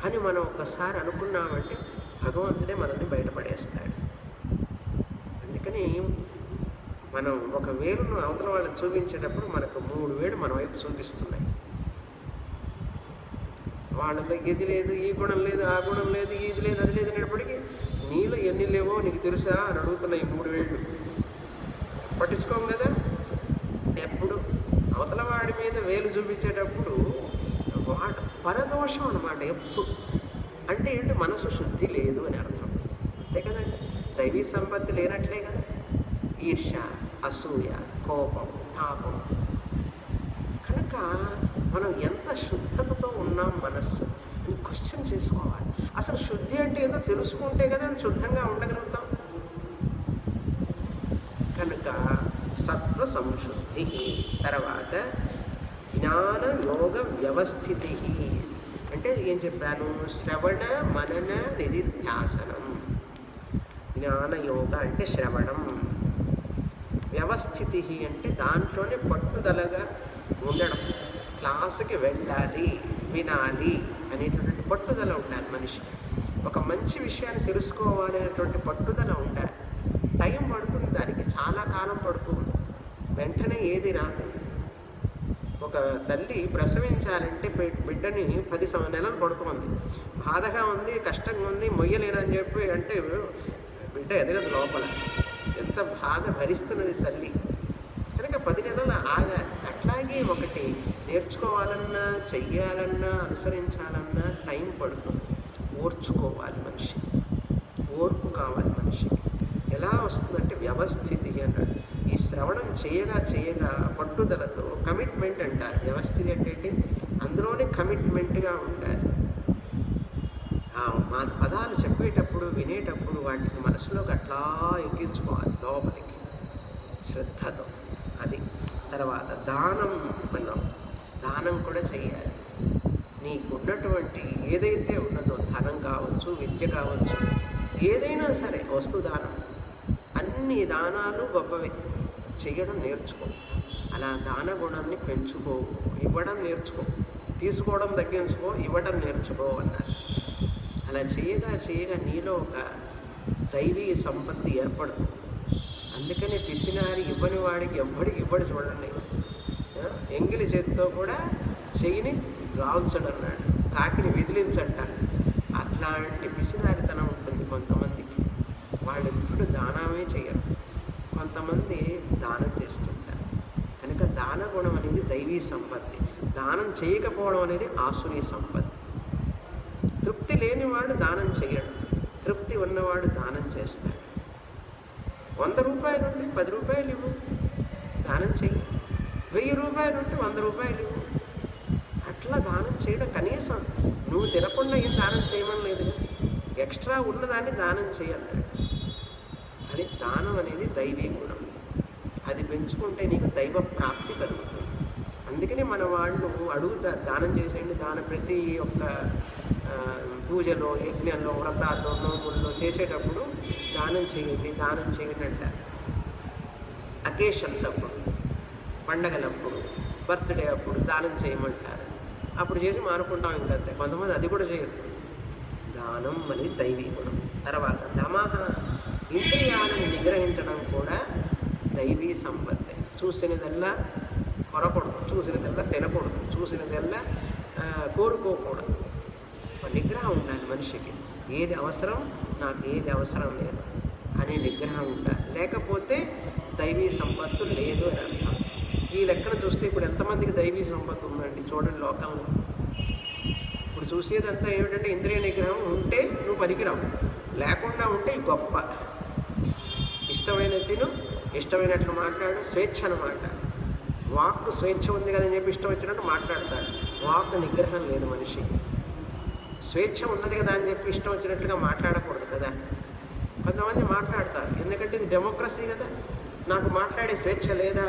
అని మనం ఒక్కసారి అనుకున్నామంటే భగవంతుడే మనల్ని బయటపడేస్తాడు. అందుకని మనం ఒక వేలును అవతల వాళ్ళకి చూపించేటప్పుడు మనకు 3 వేలు మన వైపు చూపిస్తున్నాయి. వాళ్ళలో ఇది లేదు, ఈ గుణం లేదు, ఆ గుణం లేదు, ఇది లేదు, అది లేదు అనేటప్పటికీ నీలో ఎన్ని లేవో నీకు తెలుసా అని అడుగుతున్నాయి 3 వేళ్ళు. పట్టించుకోం కదా. ఎప్పుడు అవతల వాడి మీద వేలు చూపించేటప్పుడు వాడు పరదోషం అన్నమాట. ఎప్పుడు అంటే ఏంటి? మనసు శుద్ధి లేదు అని అర్థం, అంతే కదండి. దైవీ సంపత్తి లేనట్లే కదా. ఈర్ష్య, అసూయ, కోపం, తాపం. కనుక మనం ఎంత శుద్ధతతో ఉన్నాం మనస్సు అని క్వశ్చన్ చేసుకోవాలి. అసలు శుద్ధి అంటే ఏదో తెలుసుకుంటే కదా శుద్ధంగా ఉండగలుగుతాం. కనుక సత్వ సంశుద్ధి, తర్వాత జ్ఞాన యోగ వ్యవస్థితి. అంటే ఏం చెప్పాను? శ్రవణ మనన నిధిధ్యాసనం. జ్ఞానయోగ అంటే శ్రవణం, వ్యవస్థితి అంటే దాంట్లోనే పట్టుదలగా ఉండడం. క్లాసుకి వెళ్ళాలి, వినాలి అనేటువంటి పట్టుదల ఉండాలి మనిషికి. ఒక మంచి విషయాన్ని తెలుసుకోవాలి అనేటువంటి పట్టుదల ఉండాలి. టైం పడుతుంది, దానికి చాలా కాలం పడుతుంది, వెంటనే ఏది రాదు. ఒక తల్లి ప్రసవించాలంటే బిడ్డని 10 నెలలు పడుతుంది. బాధగా ఉంది, కష్టంగా ఉంది, మొయ్యలేనని చెప్పి అంటే బిడ్డ ఎదగదు లోపల. ఎంత బాధ భరిస్తున్నది తల్లి. కనుక 10 నెలలు ఆగాలి. అట్లాగే ఒకటి నేర్చుకోవాలన్నా, చెయ్యాలన్నా, అనుసరించాలన్నా టైం పడుతుంది. ఓర్చుకోవాలి మనిషి, ఓర్పు కావాలి మనిషికి. ఎలా వస్తుందంటే వ్యవస్థితి అన్నాడు. ఈ శ్రవణం చేయగా పట్టుదలతో, కమిట్మెంట్ అంటారు. వ్యవస్థితి అంటే ఏంటి? అందులోనే కమిట్మెంట్గా ఉండాలి. మా పదాలు చెప్పేటప్పుడు, వినేటప్పుడు వాటిని మనసులోకి అట్లా ఎక్కించుకోవాలి లోపలికి శ్రద్ధతో. అది తర్వాత దానం అన్నాం. దానం కూడా చేయాలి. నీకున్నటువంటి ఏదైతే ఉన్నదో, ధనం కావచ్చు, విద్య కావచ్చు, ఏదైనా సరే, వస్తు దానం, అన్ని దానాలు గొప్పవే. చేయడం నేర్చుకో. అలా దాన గుణాన్ని పెంచుకో, ఇవ్వడం నేర్చుకో. తీసుకోవడం తగ్గించుకో, ఇవ్వడం నేర్చుకో అన్నారు. అలా చేయగా నీలో ఒక దైవీ సంపత్తి ఏర్పడుతుంది. అందుకని పిసినారి ఇవ్వని వాడికి ఎవ్వడికి ఇవ్వడు. చూడండి, ఎంగిలి చేతితో కూడా చెయ్యిని రాల్చడన్నాడు, కాకిని విదిలించట. అట్లాంటి పిసినారితనం ఉంటుంది కొంతమందికి. వాళ్ళు ఎప్పుడు దానమే చేయరు. కొంతమంది దానం చేస్తుంటారు. కనుక దాన గుణం అనేది దైవీ సంపత్తి. దానం చేయకపోవడం అనేది ఆసురీ సంపత్తి. తృప్తి లేనివాడు దానం చేయడు, తృప్తి ఉన్నవాడు దానం చేస్తాడు. 100 రూపాయలు ఉంటే 10 రూపాయలు ఇవ్వు, దానం చెయ్యి. 1000 రూపాయలు ఉంటే 100 రూపాయలు ఇవ్వు. అట్లా దానం చేయడం. కనీసం నువ్వు తినకుండా ఏం దానం చేయమని లేదు, ఎక్స్ట్రా ఉన్నదాన్ని దానం చేయాలి. అది దానం అనేది దైవీ గుణం. అది పెంచుకుంటే నీకు దైవ ప్రాప్తి కలుగుతుంది. అందుకని మన వాళ్ళు అడుగుతారు, దానం చేసేయండి. ప్రతి ఒక్క పూజలో, యజ్ఞంలో, వ్రతాల్లో, నోముల్లో చేసేటప్పుడు దానం చేయండి అంటారు. అకేషన్స్ అప్పుడు, పండగలప్పుడు, బర్త్డే అప్పుడు దానం చేయమంటారు. అప్పుడు చేసి మానుకుంటాం. ఇంకంతే. కొంతమంది అది కూడా చేయరు. దానం అనేది దైవీ గుణం. తర్వాత దమః, ఇంద్రియాలను నిగ్రహించడం కూడా దైవీ సంపత్తి. చూసినదల్లా కొనకూడదు, చూసినదల్లా తినకూడదు, చూసినదల్లా కోరుకోకూడదు. ఒక నిగ్రహం ఉండాలి మనిషికి. ఏది అవసరం, నాకు ఏది అవసరం లేదు అనే నిగ్రహం ఉండాలి. లేకపోతే దైవీ సంపత్తు లేదు అని అర్థం. ఈ లెక్కన చూస్తే ఇప్పుడు ఎంతమందికి దైవీ సంపత్తు ఉందండి చూడండి లోకంలో. ఇప్పుడు చూసేదంతా ఏమిటంటే ఇంద్రియ నిగ్రహం ఉంటే నువ్వు పనికిరావు, లేకుండా ఉంటే గొప్ప. ఇష్టమైన తిను, ఇష్టమైనట్లు మాట్లాడు, స్వేచ్ఛ అన్నమాట. వాక్కు స్వేచ్ఛ ఉంది కదని చెప్పి ఇష్టం వచ్చినట్టు మాట్లాడతాడు. వాక్కు నిగ్రహం లేదు మనిషికి. స్వేచ్ఛ ఉన్నది కదా అని చెప్పి ఇష్టం వచ్చినట్లుగా మాట్లాడకూడదు కదా. కొంతమంది మాట్లాడతారు, ఎందుకంటే ఇది డెమోక్రసీ కదా, నాకు మాట్లాడే స్వేచ్ఛ లేదా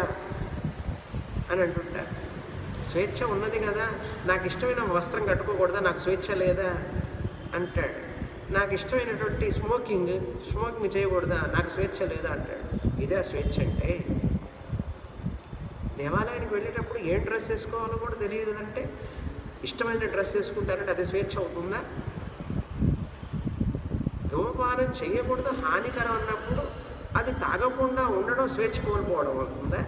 అని అంటుంటారు. స్వేచ్ఛ ఉన్నది కదా, నాకు ఇష్టమైన వస్త్రం కట్టుకోకూడదా, నాకు స్వేచ్ఛ లేదా అంటాడు. నాకు ఇష్టమైనటువంటి స్మోకింగ్ చేయకూడదా, నాకు స్వేచ్ఛ లేదా అంటాడు. ఇదే స్వేచ్ఛ అంటే. దేవాలయానికి వెళ్ళేటప్పుడు ఏం డ్రెస్ వేసుకోవాలో కూడా తెలియదంటే ఇష్టమైన డ్రెస్ వేసుకుంటారంటే అది స్వేచ్ఛ అవుతుందా? ధూమపానం చేయకూడదు, హానికరం అన్నప్పుడు అది తాగకుండా ఉండడం స్వేచ్ఛ కోల్పోవడం అవుతుందా?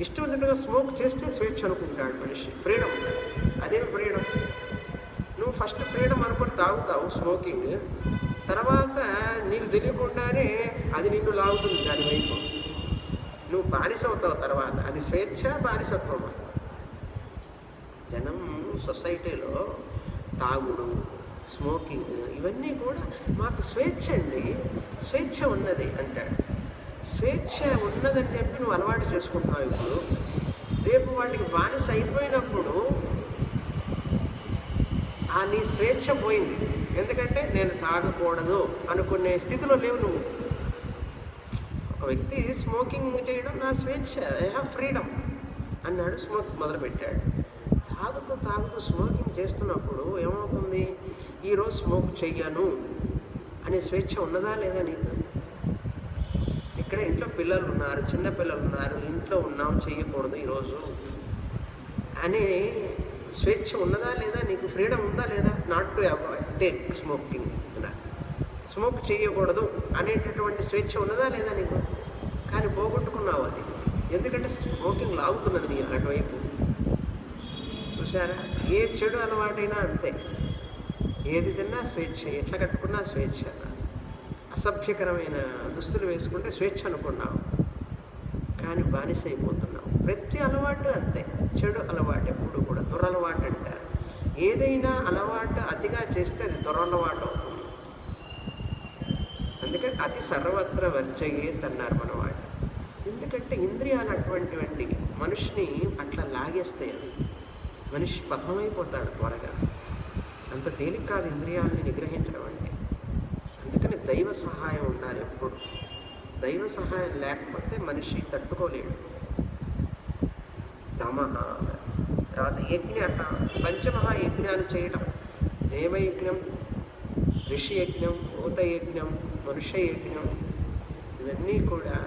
ఇష్టం వచ్చినట్టుగా స్మోక్ చేస్తే స్వేచ్ఛ అనుకుంటాడు మనిషి. ఫ్రీడమ్, అదేం ఫ్రీడమ్? నువ్వు ఫస్ట్ ఫ్రీడమ్ అనుకుని తాగుతావు స్మోకింగ్, తర్వాత నీకు తెలియకుండానే అది నిన్ను లాగుతుంది దాని వైపు, నువ్వు బానిస అవుతావు తర్వాత. అది స్వేచ్ఛ బానిసత్వమా? జనం సొసైటీలో తాగుడు, స్మోకింగ్ ఇవన్నీ కూడా మాకు స్వేచ్ఛ అండి, స్వేచ్ఛ ఉన్నది అంటాడు. స్వేచ్ఛ ఉన్నదని చెప్పి నువ్వు అలవాటు చేసుకుంటున్నావు. ఇప్పుడు రేపు వాటికి బానిస అయిపోయినప్పుడు ఆ నీ స్వేచ్ఛ పోయింది. ఎందుకంటే నేను తాగకూడదు అనుకునే స్థితిలో లేవు నువ్వు. ఒక వ్యక్తి స్మోకింగ్ చేయడం నా స్వేచ్ఛ, ఐ హ్యావ్ ఫ్రీడమ్ అన్నాడు, స్మోక్ మొదలుపెట్టాడు. తాగుతూ స్మోకింగ్ చేస్తున్నప్పుడు ఏమవుతుంది? ఈరోజు స్మోక్ చెయ్యను అనే స్వేచ్ఛ ఉన్నదా లేదా నీకు? ఇక్కడ ఇంట్లో పిల్లలు ఉన్నారు, చిన్న పిల్లలు ఉన్నారు, ఇంట్లో ఉన్నాం, చెయ్యకూడదు ఈరోజు అనే స్వేచ్ఛ ఉన్నదా లేదా నీకు? ఫ్రీడమ్ ఉందా లేదా? Not to take smoking, smoke చేయకూడదు అనేటటువంటి స్వేచ్ఛ ఉన్నదా లేదా నీకు? కానీ పోగొట్టుకున్నావు అది. ఎందుకంటే స్మోకింగ్ లాగుతున్నది నీ అటువైపు. చూసారా? ఏ చెడు అలవాటైనా అంతే. ఏది తిన్నా స్వేచ్ఛ, ఎట్లా కట్టుకున్నా స్వేచ్ఛ. అసభ్యకరమైన దుస్తులు వేసుకుంటే స్వేచ్ఛ అనుకున్నావు, కానీ బానిస అయిపోతున్నావు. ప్రతి అలవాటు అంతే. చెడు అలవాటు ఎప్పుడు కూడా దురలవాటు అంటారు. ఏదైనా అలవాటు అతిగా చేస్తే అది దురలవాటు అవుతుంది. అందుకని అతి సర్వత్ర వర్జయేత్ అన్నారు మనవాడు. ఎందుకంటే ఇంద్రియాలు అటువంటివంటి మనిషిని అట్లా లాగేస్తాయి. అది మనిషి పతనమైపోతాడు త్వరగా. అంత తేలిక కాదు ఇంద్రియాలని నిగ్రహించడం అంటే. అందుకని దైవ సహాయం ఉండాలి ఎప్పుడు. దైవ సహాయం లేకపోతే మనిషి తట్టుకోలేడు. దమః, తర్వాత యజ్ఞ, పంచమహాయజ్ఞాలు చేయటం. దేవయజ్ఞం, ఋషియజ్ఞం, భూతయజ్ఞం, మనుష్యయజ్ఞం, ఇవన్నీ కూడా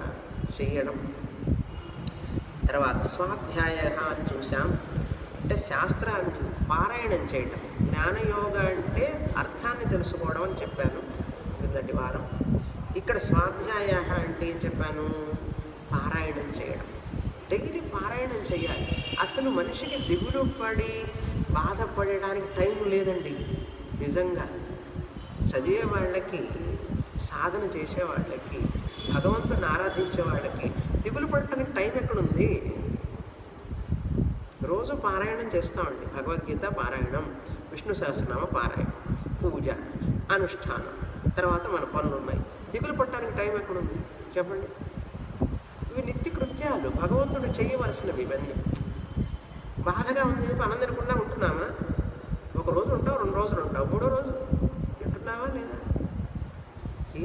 చెయ్యడం. తర్వాత స్వాధ్యాయ అని చూసాం, అంటే శాస్త్రాన్ని పారాయణం చేయటం. జ్ఞానయోగ అంటే అర్థాన్ని తెలుసుకోవడం అని చెప్పాను క్రిందటి వారం. ఇక్కడ స్వాధ్యాయ అంటే ఏం చెప్పాను? పారాయణం చేయడం. డైలీ పారాయణం చేయాలి. అసలు మనిషికి దిగులు పడి బాధపడడానికి టైం లేదండి నిజంగా. చదివే వాళ్ళకి, సాధన చేసే వాళ్ళకి, భగవంతుని ఆరాధించే వాళ్ళకి దిగులు పడటానికి టైం ఎక్కడుంది? రోజు పారాయణం చేస్తామండి. భగవద్గీత పారాయణం, విష్ణు సహస్రనామ పారాయణం, పూజ, అనుష్ఠానం, తర్వాత మన పనులు ఉన్నాయి. దిగులు పట్టడానికి టైం ఎక్కడుంది చెప్పండి? ఇవి నిత్య కృత్యాలు, భగవంతుడు చేయవలసినవి. ఇవన్నీ బాధగా ఉంది చెప్పి ఆనందనకుండా ఉంటున్నామా? ఒక రోజు ఉంటావు, 2 రోజులు ఉంటావు, 3వ రోజు తింటున్నావా లేదా?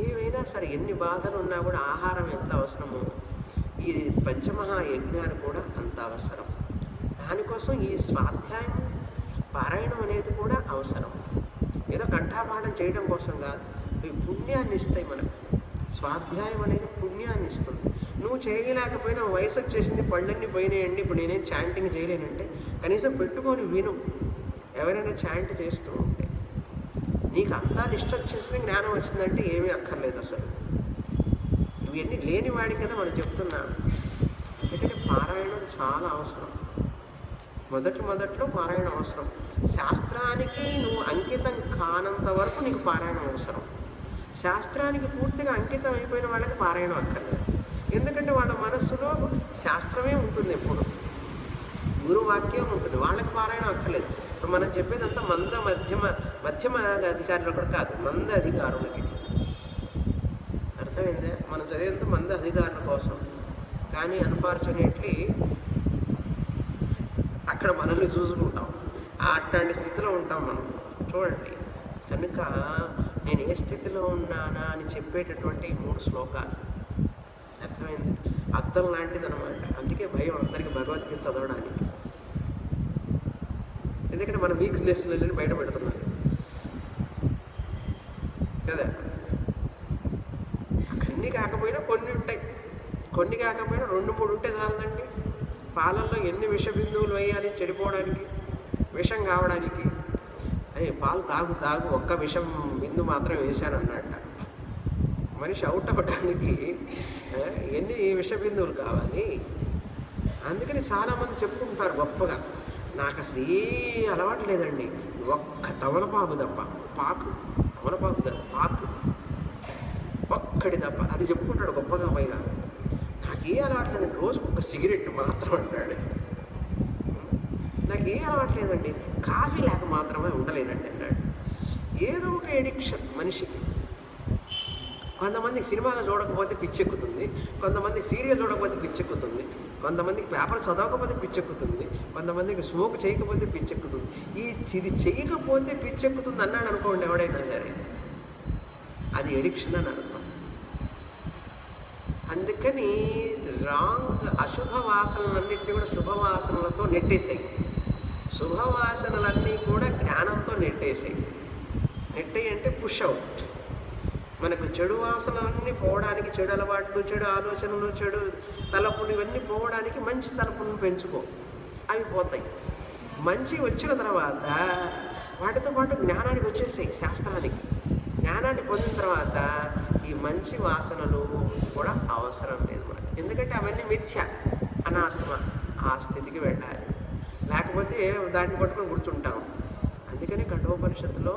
ఏవైనా సరే ఎన్ని బాధలు ఉన్నా కూడా ఆహారం ఎంత అవసరమో ఈ పంచమహాయజ్ఞాలు కూడా అంత అవసరం. దానికోసం ఈ స్వాధ్యాయం, పారాయణం అనేది కూడా అవసరం. ఏదో కంఠాపాఠం చేయడం కోసం కాదు, ఇవి పుణ్యాన్ని ఇస్తాయి మనకు. స్వాధ్యాయం అనేది పుణ్యాన్ని ఇస్తుంది. నువ్వు చేయలేకపోయినా వయసు వచ్చేసింది, పళ్ళన్నీ పోయినాయండి, ఇప్పుడు నేనేం చాంటింగ్ చేయలేనంటే కనీసం పెట్టుకొని విను. ఎవరైనా చాంట్ చేస్తూ ఉంటే నీకు అంతా నిష్ట వచ్చేసింది, జ్ఞానం వచ్చిందంటే ఏమీ అక్కర్లేదు అసలు. ఇవన్నీ లేనివాడి కదా మనం చెప్తున్నాం. అందుకని పారాయణం చాలా అవసరం. మొదట్లో పారాయణం అవసరం. శాస్త్రానికి నువ్వు అంకితం కానంత వరకు నీకు పారాయణం అవసరం. శాస్త్రానికి పూర్తిగా అంకితం అయిపోయిన వాళ్ళకి పారాయణం అక్కర్లేదు. ఎందుకంటే వాళ్ళ మనస్సులో శాస్త్రమే ఉంటుంది, ఎప్పుడు గురువాక్యం ఉంటుంది, వాళ్ళకి పారాయణం అక్కర్లేదు. ఇప్పుడు మనం చెప్పేదంతా మధ్యమ అధికారులు కూడా కాదు, మంద అధికారులకి. అర్థమైందా? మనం చదివేంత మంద అధికారుల కోసం. కానీ అన్ఫార్చునేట్లీ అక్కడ మనల్ని చూసుకుంటాం, అట్లాంటి స్థితిలో ఉంటాం మనం. చూడండి, కనుక నేను ఏ స్థితిలో ఉన్నానా అని చెప్పేటటువంటి 3 శ్లోకాలు. అర్థమైంది? అర్థం లాంటిది అనమాట. అందుకే భయం అందరికీ భగవద్గీత చదవడానికి. ఎందుకంటే మన వీక్నెస్లని బయట పెడుతున్నారు కదా. అన్నీ కాకపోయినా కొన్ని ఉంటాయి, కొన్ని కాకపోయినా 2-3 ఉంటే చాలదండి. పాలల్లో ఎన్ని విష బిందువులు వేయాలి చెడిపోవడానికి, విషం కావడానికి? అయ్యి పాలు తాగు ఒక్క విషం బిందు మాత్రం వేశాను అన్నట్ట. మనిషి అవుట్ అవ్వడానికి ఎన్ని విష బిందువులు కావాలి? అందుకని చాలామంది చెప్పుకుంటారు గొప్పగా, నాకు అసలు ఏ అలవాటు లేదండి, ఒక్క తమలపాకు తప్ప, తమలపాకు కాదు, పాకు ఒక్కడి తప్ప. అది చెప్పుకుంటాడు గొప్పగా. పైగా నాకే అలవాటు లేదండి, రోజుకు ఒక సిగరెట్ మాత్రం అంటాడు. నాకు ఏ అలవాటు లేదండి, కాఫీ లేక మాత్రమే ఉండలేనండి అన్నాడు. ఏదో ఒక ఎడిక్షన్ మనిషికి. కొంతమందికి సినిమా చూడకపోతే పిచ్చెక్కుతుంది, కొంతమందికి సీరియల్ చూడకపోతే పిచ్చెక్కుతుంది, కొంతమందికి పేపర్ చదవకపోతే పిచ్చెక్కుతుంది, కొంతమందికి స్మోక్ చేయకపోతే పిచ్చెక్కుతుంది. ఇది చేయకపోతే పిచ్చెక్కుతుంది అన్నాడు అనుకోండి ఎవడైనా సరే, అది ఎడిక్షన్ అని అర్థం. అందుకని అశుభ వాసనలన్నింటినీ కూడా శుభవాసనలతో నెట్టేసాయి. శుభవాసనలన్నీ కూడా జ్ఞానంతో నెట్టేసాయి. నెట్టేయి అంటే పుష్ అవుట్. మనకు చెడు వాసనలన్నీ పోవడానికి, చెడు అలవాట్లు, చెడు ఆలోచనలు, చెడు తలపులు ఇవన్నీ పోవడానికి మంచి తలపులను పెంచుకో, అవి పోతాయి. మంచి వచ్చిన తర్వాత వాటితో పాటు జ్ఞానానికి వచ్చేసాయి. శాస్త్రానికి జ్ఞానాన్ని పొందిన తర్వాత ఈ మంచి వాసనలు కూడా అవసరం లేదు మనకి. ఎందుకంటే అవన్నీ మిథ్య, అనాత్మ. ఆ స్థితికి వెళ్ళాలి, లేకపోతే దాన్ని పట్టుకొని గుర్తుంటాం. అందుకని కఠోపనిషత్తులో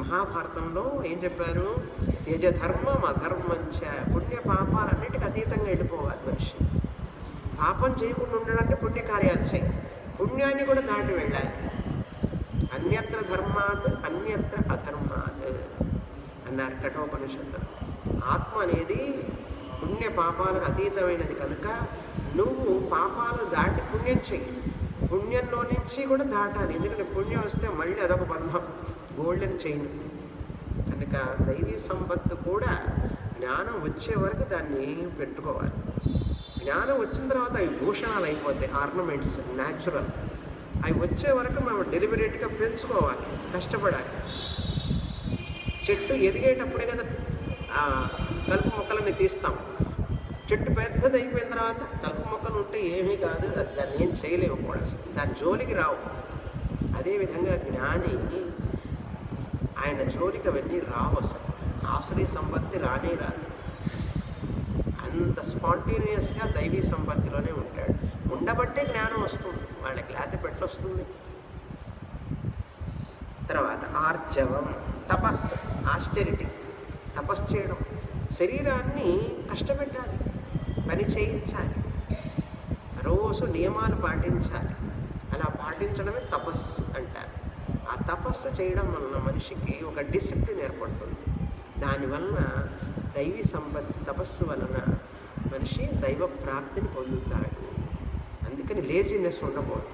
మహాభారతంలో ఏం చెప్పారు? తేజధర్మం అధర్మంచ, పుణ్య పాపాలన్నిటికీ అతీతంగా వెళ్ళిపోవాలి మనిషి. పాపం చేయకుండా ఉండడానికి పుణ్యకార్యాలు చేయి, పుణ్యాన్ని కూడా దాటి వెళ్ళాలి. అన్యత్ర ధర్మాత్ అన్యత్ర అధర్మాత్ అన్నారు కఠోపనిషత్తులు. ఆత్మ అనేది పుణ్య పాపాలకు అతీతమైనది కనుక నువ్వు పాపాలు దాటి పుణ్యం చెయ్యి. పుణ్యంలో నుంచి కూడా దాటాలి, ఎందుకంటే పుణ్యం వస్తే మళ్ళీ అదొక బంధం, గోల్డెన్ చైన్. కనుక దైవీ సంపత్తు కూడా జ్ఞానం వచ్చే వరకు దాన్ని పెట్టుకోవాలి. జ్ఞానం వచ్చిన తర్వాత అవి భూషణాలు అయిపోతాయి, ఆర్నమెంట్స్, న్యాచురల్. అవి వచ్చే వరకు మనం డెలిబరేట్గా పెంచుకోవాలి, కష్టపడాలి. చెట్టు ఎదిగేటప్పుడే కదా కలుపు మొక్కలని తీస్తాం. చెట్టు పెద్దది అయిపోయిన తర్వాత కలుపు మొక్కలు ఉంటే ఏమీ కాదు, దాన్ని ఏం చేయలేము కూడా, దాని జోలికి రావు. అదేవిధంగా జ్ఞాని ఆయన జోలికి అవన్నీ రావు, అసలు ఆసురీ సంపత్తి రానే రాదు. అంత స్పాంటేనియస్గా దైవీ సంపత్తిలోనే ఉంటాడు. ఉండబట్టే జ్ఞానం వస్తుంది వాళ్ళకి, లేకపోతే పెట్టొస్తుంది. తర్వాత ఆర్జవం, తపస్సు, ఆస్టెరిటీ, తపస్సు చేయడం. శరీరాన్ని కష్టపెట్టాలి, పని చేయించాలి, రోజు నియమాలు పాటించాలి. అలా పాటించడమే తపస్సు అంటారు. ఆ తపస్సు చేయడం వలన మనిషికి ఒక డిసిప్లిన్ ఏర్పడుతుంది. దానివలన దైవీ సంపత్తి, తపస్సు వలన మనిషి దైవ ప్రాప్తిని పొందుతాడు. అందుకని లేజినెస్ ఉండకూడదు,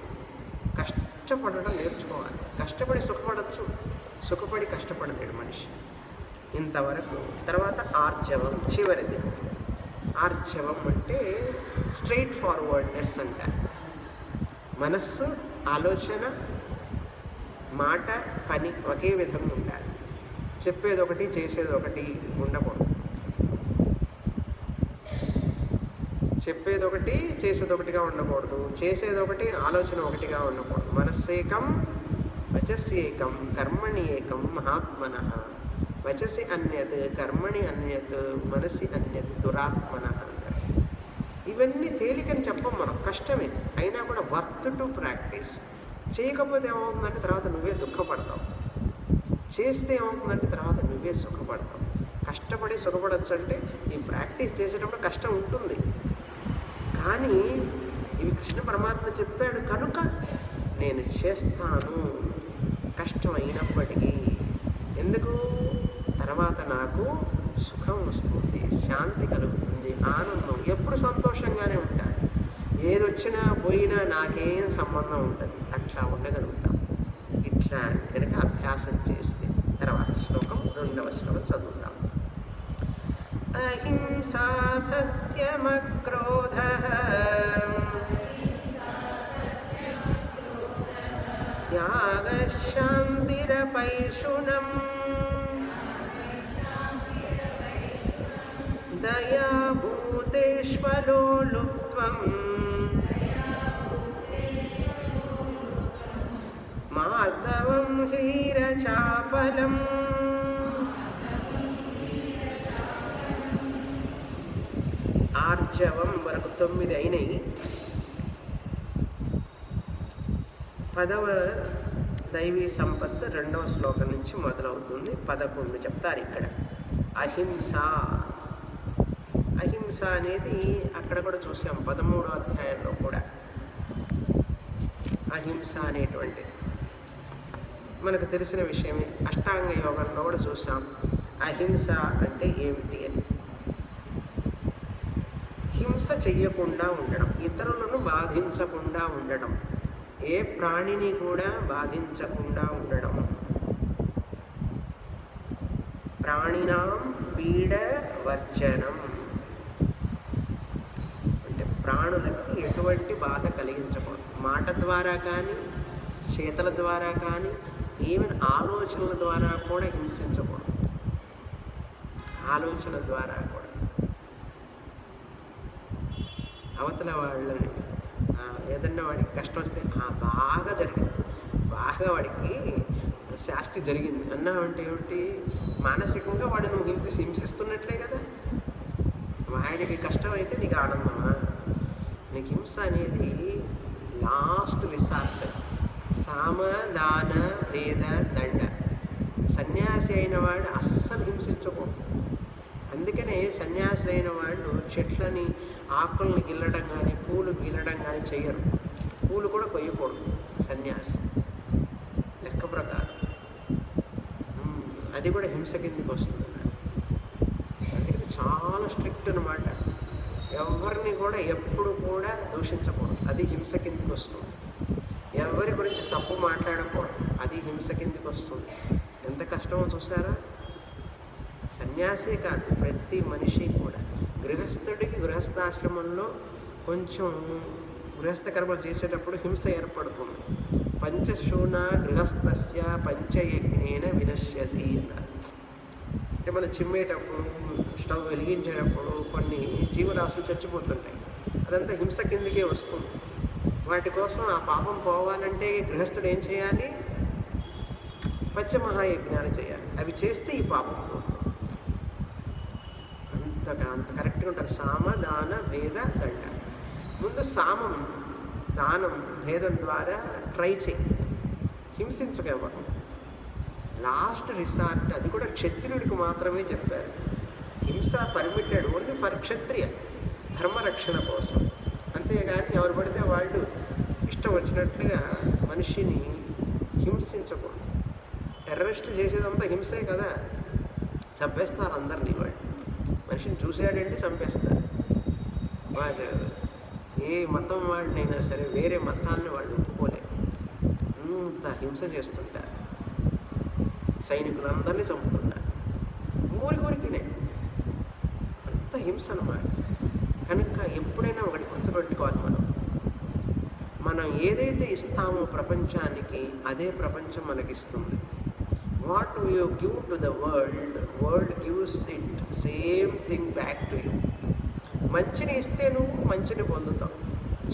కష్టపడడం నేర్చుకోవాలి. కష్టపడి సుఖపడచ్చు, సుఖపడి కష్టపడలేడు మనిషి. ఇంతవరకు. తర్వాత ఆర్జవం, చివరిది. ఆర్జవం అంటే స్ట్రైట్ ఫార్వర్డ్నెస్ అంటారు. మనస్సు, ఆలోచన, మాట, పని ఒకే విధంగా ఉండాలి. చెప్పేది ఒకటి, చేసేది ఒకటి ఉండకూడదు. చెప్పేది ఒకటి, చేసేది ఒకటిగా ఉండకూడదు. చేసేది ఒకటి, ఆలోచన ఒకటిగా ఉండకూడదు. మనస్సేకం వచస్యేకం కర్మణి ఏకం మహాత్మనః. వచసి అన్యత్ కర్మణి అన్యత్ మనసి అన్యత్ దురాత్మనః. ఇవి ఇవన్నీ తేలికని చెప్పం మనం, కష్టమే. అయినా కూడా వర్త్ టు ప్రాక్టీస్. చేయకపోతే ఏమవుతుందంటే తర్వాత నువ్వే దుఃఖపడతావు, చేస్తే ఏమవుతుందంటే తర్వాత నువ్వే సుఖపడతావు. కష్టపడి సుఖపడచ్చు అంటే ఈ ప్రాక్టీస్ చేసేటప్పుడు కష్టం ఉంటుంది, కానీ ఇవి కృష్ణ పరమాత్మ చెప్పాడు కనుక నేను చేస్తాను కష్టం అయినప్పటికీ. ఎందుకు? తర్వాత నాకు సుఖం వస్తుంది, శాంతి కలుగుతుంది, ఆనందం, ఎప్పుడు సంతోషంగానే ఉంటాను. ఏది వచ్చినా పోయినా నాకేం సంబంధం ఉండదు, అట్లా ఉండగలుగుతాం ఇట్లా కనుక అభ్యాసం చేస్తే. తర్వాత శ్లోకం, 2వ శ్లోకం చదువుతాం. అహింసా సత్యమక్రోధః త్యాగః శాంతిరపైశునం దయా భూతేష్వలో లుప్త్వం మార్దవం హీరచాపలం. ఆర్జవం వరకు 9 అయినాయి. 10వ దైవీ సంపత్తు 2వ శ్లోకం నుంచి మొదలవుతుంది. 11 చెప్తారు ఇక్కడ. అహింస. అహింస అనేది అక్కడ కూడా చూసాం 13వ అధ్యాయంలో కూడా. అహింస అనేటువంటిది మనకు తెలిసిన విషయమే. అష్టాంగ యోగంలో కూడా చూసాం అహింస అంటే ఏమిటి అని. హింస చెయ్యకుండా ఉండడం, ఇతరులను బాధించకుండా ఉండడం, ఏ ప్రాణిని కూడా బాధించకుండా ఉండడం. ప్రాణినాం పీడ వర్జనం అంటే ప్రాణులకి ఎటువంటి బాధ కలిగించకూడదు. మాట ద్వారా కానీ, చేతల ద్వారా కానీ, ఈవెన్ ఆలోచనల ద్వారా కూడా హింసించకూడదు. ఆలోచన ద్వారా కూడా అవతల వాళ్ళని ఏదన్నా వాడికి కష్టం వస్తే బాగా జరిగింది, బాగా వాడికి శాస్తి జరిగింది అన్నావంటే ఏమిటి? మానసికంగా వాడు నువ్వు హింసిస్తున్నట్లే కదా. వాడికి కష్టం అయితే నీకు ఆనందమా? నీకు హింస అనేది లాస్ట్ రిసార్ట్. సామ దాన భేద దండ. సన్యాసి అయిన వాడు అస్సలు హింసించకూడదు. అందుకనే సన్యాసి అయిన వాళ్ళు చెట్లని, ఆకుల్ని గిల్లడం కానీ, పూలు గిల్లడం కానీ చెయ్యరు. పూలు కూడా కొయ్యకూడదు సన్యాసి లెక్క ప్రకారం. అది కూడా హింస కిందికి వస్తుంది. అందుకని చాలా స్ట్రిక్ట్ అనమాట. ఎవరిని కూడా ఎప్పుడు కూడా దూషించకూడదు, అది హింస కిందికి వస్తుంది. ఎవరి గురించి తప్పు మాట్లాడకూడదు, అది హింస కిందికి వస్తుంది. ఎంత కష్టమో చూసారా? సన్యాసే కాదు, ప్రతి మనిషి కూడా. గృహస్థుడికి గృహస్థాశ్రమంలో కొంచెం గృహస్థ కర్మలు చేసేటప్పుడు హింస ఏర్పడుతుంది. పంచశూన గృహస్థస్య పంచయజ్ఞేన వినశ్యతి అన్నారు. అంటే మనం చిమ్మేటప్పుడు, స్టవ్ వెలిగించేటప్పుడు కొన్ని జీవరాశులు చచ్చిపోతుంటాయి. అదంతా హింస కిందకే వస్తుంది. వాటి కోసం ఆ పాపం పోవాలంటే గృహస్థుడు ఏం చేయాలి? పంచమహాయజ్ఞాలు చేయాలి. అవి చేస్తే ఈ పాపం పోతుంది. అంత కరెక్ట్గా ఉంటారు. సామ దాన భేద దండ. ముందు సామం, దానం, భేదం ద్వారా ట్రై చేయి, హింసించకెవ్వరు. లాస్ట్ రిసార్ట్, అది కూడా క్షత్రియుడికి మాత్రమే చెప్పారు. హింస పర్మిటెడ్ ఓన్లీ ఫర్ క్షత్రియ, ధర్మరక్షణ కోసం. అంతేగాని ఎవరు పడితే వాళ్ళు ఇష్టం వచ్చినట్లుగా మనిషిని హింసించకూడదు. టెర్రరిస్టులు చేసేదంతా హింసే కదా. చంపేస్తారు అందరినీ. వాళ్ళు మనిషిని చూశాడంటే చంపేస్తారు. వాళ్ళు ఏ మతం వాడినైనా సరే వేరే మతాన్ని వాళ్ళు ఒప్పుకోలేరు. అంత హింస చేస్తుంటారు. సైనికులందరినీ చంపుతుంటారు. ఊరికినే అంత హింస అన్నమాట. కనుక ఎప్పుడైనా ఒకటి గుర్తుపెట్టుకోవాలి, మనం ఏదైతే ఇస్తామో ప్రపంచానికి, అదే ప్రపంచం మనకిస్తుంది. What you give to the world, world gives it same thing back to you. మంచిని ఇస్తే నువ్వు మంచిని పొందుతావు,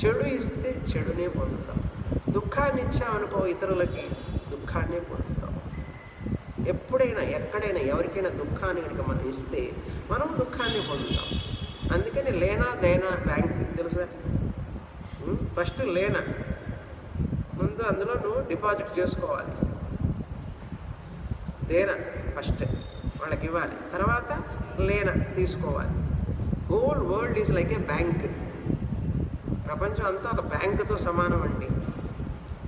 చెడు ఇస్తే చెడునే పొందుతావు. దుఃఖాన్ని ఇచ్చావనుకో ఇతరులకి, దుఃఖాన్నే పొందుతావు. ఎప్పుడైనా ఎక్కడైనా ఎవరికైనా దుఃఖాన్ని కనుక మనం ఇస్తే మనం దుఃఖాన్ని పొందుతాం. అందుకని లేనా దేనా బ్యాంక్ తెలుసా? ఫస్ట్ లేనా, ముందు అందులో నువ్వు డిపాజిట్ చేసుకోవాలి. దేనా ఫస్ట్ వాళ్ళకి ఇవ్వాలి, తర్వాత లేనా తీసుకోవాలి. Whole world is like A bank. ప్రపంచం అంతా ఒక బ్యాంకుతో సమానం అండి.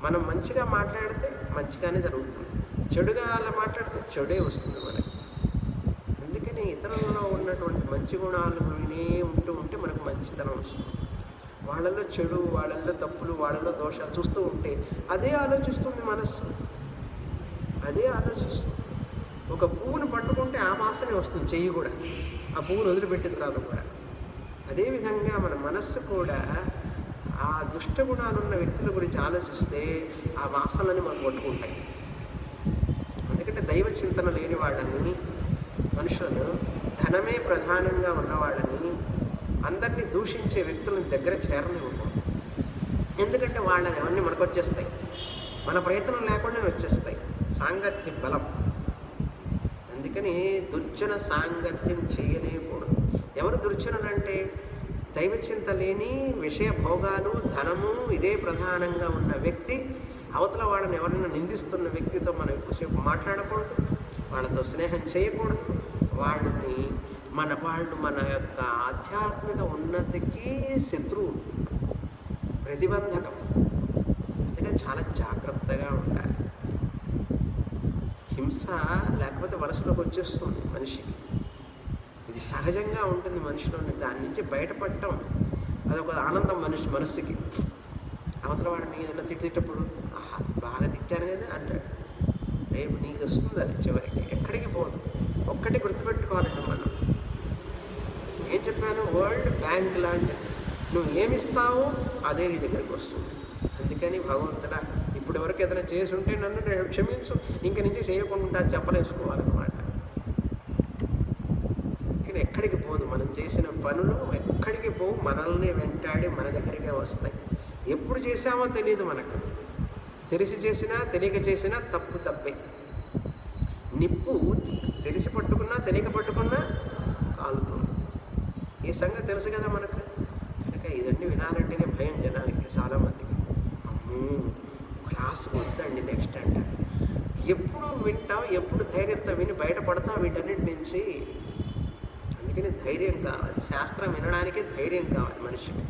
మనం మంచిగా మాట్లాడితే మంచిగానే జరుగుతుంది, చెడుగా అలా మాట్లాడితే చెడే వస్తుంది మనకి. అందుకని ఇతరులలో ఉన్నటువంటి మంచి గుణాలు వినే ఉంటే మనకు మంచితనం వస్తుంది. వాళ్ళల్లో చెడు, వాళ్ళల్లో తప్పులు, వాళ్ళల్లో దోషాలు చూస్తూ ఉంటే అదే ఆలోచిస్తుంది మనస్సు, అదే ఆలోచిస్తుంది. ఒక పువ్వును పట్టుకుంటే ఆ వాసనే వస్తుంది, చెయ్యి కూడా ఆ పువ్వును వదిలిపెట్టిన తర్వాత కూడా. అదేవిధంగా మన మనస్సు కూడా ఆ దుష్ట గుణాలున్న వ్యక్తుల గురించి ఆలోచిస్తే ఆ వాసనని మనకు పట్టుకుంటాయి. ఎందుకంటే దైవ చింతన లేని వాళ్ళని, మనుషులను, ధనమే ప్రధానంగా ఉన్నవాళ్ళని, అందరినీ దూషించే వ్యక్తులని దగ్గర చేరనివ్వకూడదు. ఎందుకంటే వాళ్ళని అవన్నీ మనకు వచ్చేస్తాయి, మన ప్రయత్నం లేకుండానే వచ్చేస్తాయి. సాంగత్య బలం. అందుకని దుర్జన సాంగత్యం చేయలేకూడదు. ఎవరు దుర్జనులంటే దైవచింత లేని, విషయ భోగాలు, ధనము ఇదే ప్రధానంగా ఉన్న వ్యక్తి. అవతల వాళ్ళని ఎవరైనా నిందిస్తున్న వ్యక్తితో మనం ఎక్కువసేపు మాట్లాడకూడదు, వాళ్ళతో స్నేహం చేయకూడదు. వాళ్ళని వాళ్ళు మన యొక్క ఆధ్యాత్మిక ఉన్నతికి శత్రువు, ప్రతిబంధకం. అందుకని చాలా జాగ్రత్తగా ఉండాలి. హింస లేకపోతే మనసులోకి వచ్చేస్తుంది మనిషికి. ఇది సహజంగా ఉంటుంది మనిషిలోని. దాని నుంచి బయటపడటం అదొక ఆనందం మనస్సుకి. అవతల వాడిని ఏదైనా తిట్టేటప్పుడు ఆహా బాగా తిట్టాను కదా అంటాడు. రేపు నీకు వస్తుంది అది చివరికి, ఎక్కడికి పోదు. ఒక్కటి గుర్తుపెట్టుకోవాలండి మనం. ఏం చెప్పాను? వరల్డ్ బ్యాంక్ లాంటి. నువ్వు ఏమిస్తావో అదే నీ దగ్గరికి వస్తుంది. అందుకని భగవంతుడా ఇప్పటి వరకు ఏదైనా చేసి ఉంటే నన్ను క్షమించు, ఇంక నుంచి చేయకుండా చెప్పలేసుకోవాలన్నమాట. ఇది ఎక్కడికి పోదు. మనం చేసిన పనులు ఎక్కడికి పోవు, మనల్ని వెంటాడి మన దగ్గరికే వస్తాయి. ఎప్పుడు చేసామో తెలియదు మనకు. తెలిసి చేసినా తెలియక చేసినా తప్పు తప్పే. నిప్పు తెలిసి పట్టుకున్నా తెలియక పట్టుకున్నా కాలుతుంది. ఈ సంగతి తెలుసు కదా మనకు. కనుక ఇదన్నీ వినాలంటేనే భయం జనాలకి, చాలామందికి. అమ్మో క్లాసు వద్దండి నెక్స్ట్ అంటారు. ఎప్పుడు వింటావు, ఎప్పుడు ధైర్యంతో విని బయటపడతావు వీటన్నిటి నుంచి. అందుకని ధైర్యం కావాలి. శాస్త్రం వినడానికే ధైర్యం కావాలి మనిషికి.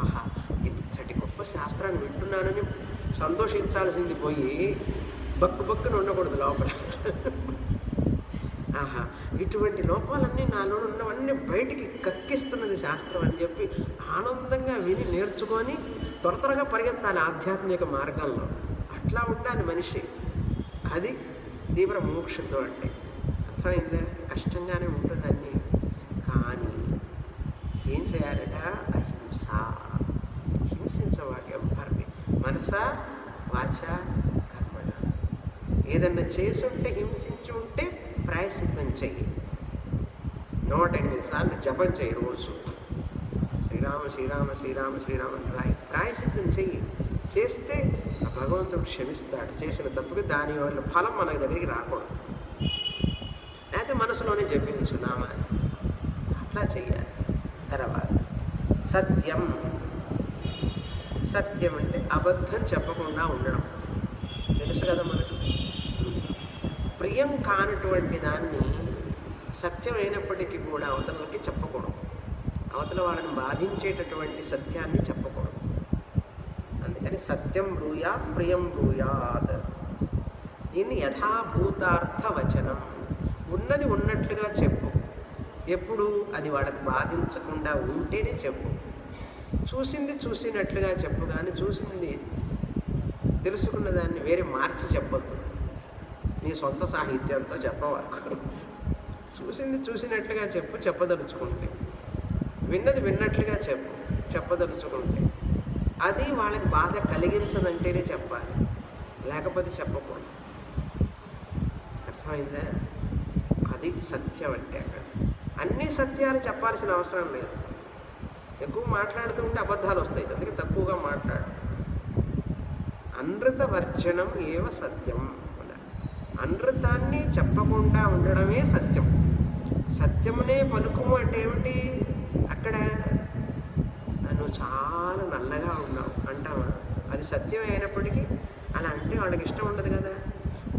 ఆహా ఇంతటి గొప్ప శాస్త్రాన్ని వింటున్నానని సంతోషించాల్సింది పోయి బక్కున ఉండకూడదు లోపల. ఆహా ఇటువంటి లోపాలన్నీ నాలో ఉన్నవన్నీ బయటికి కక్కిస్తున్నది శాస్త్రం అని చెప్పి ఆనందంగా విని నేర్చుకొని త్వరగా పరిగెత్తాలి ఆధ్యాత్మిక మార్గంలో. అట్లా ఉండాలి మనిషి. అది తీవ్ర మోక్షతో అంటే. అర్థమైందా? కష్టంగానే ఉంటుందండి. కానీ ఏం చేయాలట? అహింస. హింసించవాలి ఎవ్వరిని. మనస వాచ కర్మణ. ఏదన్నా చేసి ఉంటే, హింసించి ఉంటే ప్రాయశ్చిత్తం చెయ్యి. 108 సార్లు జపం చెయ్యి రోజు. శ్రీరామ శ్రీరామ శ్రీరామ శ్రీరామ ప్రాయశ్చిత్తం చెయ్యి. చేస్తే ఆ భగవంతుడు క్షమిస్తాడు చేసిన తప్పుకి. దాని వల్ల ఫలం మన దగ్గరికి రాకూడదు. లేకపోతే మనసులోనే జపించు నామాన్ని. అట్లా చెయ్యాలి. తర్వాత సత్యం. సత్యం అంటే అబద్ధం చెప్పకుండా ఉండడం. తెలుసు కదా మనకు. ప్రియం కానటువంటి దాన్ని సత్యమైనప్పటికీ కూడా అవతలకి చెప్పకూడదు. అవతల వాళ్ళని బాధించేటటువంటి సత్యాన్ని చెప్పకూడదు. అందుకని సత్యం బ్రూయాత్ ప్రియం బ్రూయాత్. దీన్ని యథాభూతార్థ వచనం. ఉన్నది ఉన్నట్లుగా చెప్పు. ఎప్పుడు అది వాళ్ళకి బాధించకుండా ఉంటేనే చెప్పు. చూసింది చూసినట్లుగా చెప్పు, కానీ చూసింది తెలుసుకున్న దాన్ని వేరే మార్చి చెప్పొద్దు. నీ సొంత సాహిత్యంతో చెప్పవాకు. చూసింది చూసినట్లుగా చెప్పు చెప్పదలుచుకుంటే. విన్నది విన్నట్లుగా చెప్పు చెప్పదలుచుకుంటే. అది వాళ్ళకి బాధ కలిగించదంటేనే చెప్పాలి, లేకపోతే చెప్పకూడదు. అర్థమైందా? అది సత్యం అంటే. అక్కడ అన్ని సత్యాలు చెప్పాల్సిన అవసరం లేదు. ఎక్కువ మాట్లాడుతూ ఉంటే అబద్ధాలు వస్తాయి. అందుకే తక్కువగా మాట్లాడు. అనృత వర్జనం ఏవ సత్యం. అనృతాన్ని చెప్పకుండా ఉండడమే సత్యం. సత్యమునే పలుకుము అంటే ఏమిటి? అక్కడ నువ్వు చాలా నల్లగా ఉన్నావు అంటావా? అది సత్యం అయినప్పటికీ అలా అంటే వాళ్ళకి ఇష్టం ఉండదు కదా.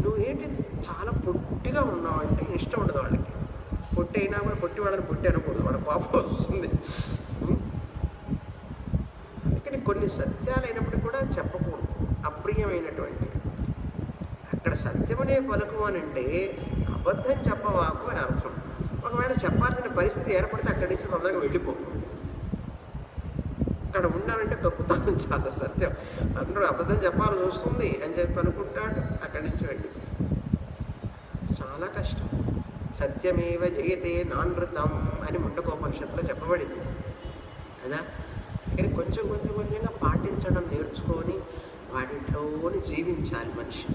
నువ్వు ఏంటి చాలా పొట్టిగా ఉన్నావు అంటే ఇష్టం ఉండదు వాళ్ళకి. పొట్టి అయినా కూడా పొట్టి వాళ్ళని పొట్టి అనకూడదు, వాళ్ళ కోపం వస్తుంది. అందుకని కొన్ని సత్యాలు అయినప్పటికీ కూడా చెప్పకూడదు, అప్రియమైనటువంటి. అక్కడ సత్యమునే పలుకు అని అంటే అబద్ధం చెప్పవాకు అని అర్థం. ఒకవేళ చెప్పాల్సిన పరిస్థితి ఏర్పడితే అక్కడి నుంచి తొందరగా వెళ్ళిపో. అక్కడ ఉన్నానంటే కక్కుతాను చాలా సత్యం, అందరూ అబద్ధం చెప్పాల్సి వస్తుంది అని చెప్పి అనుకుంటాడు, అక్కడి నుంచి వెళ్ళిపో. చాలా కష్టం. సత్యమేవ జయతే నానృతం అని ముండకోపనిషత్తులో చెప్పబడింది కదా. కానీ కొంచెం కొంచెంగా పాటించడం నేర్చుకొని వాటిలోని జీవించాలి మనిషి.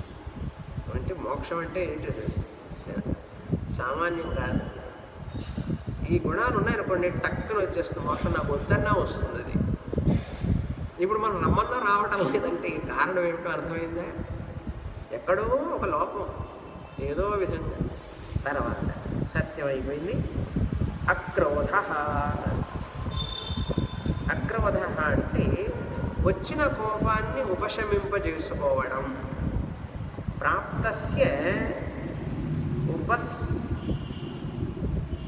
అంటే మోక్షం అంటే ఏంటి? సామాన్యం కాదు. ఈ గుణాలు ఉన్నాయనుకోండి, టక్కున వచ్చేస్తుంది మోక్షం. నాకు వద్దన్నా వస్తుంది అది. ఇప్పుడు మనం రమ్మన్నా రావటం లేదంటే ఈ కారణం ఏమిటో అర్థమైందా? ఎక్కడో ఒక లోపం ఏదో విధంగా. తర్వాత సత్యం అయిపోయింది. అక్రోధ. అక్రోధ అంటే వచ్చిన కోపాన్ని ఉపశమింపజేసుకోవడం. ప్రాప్తస్య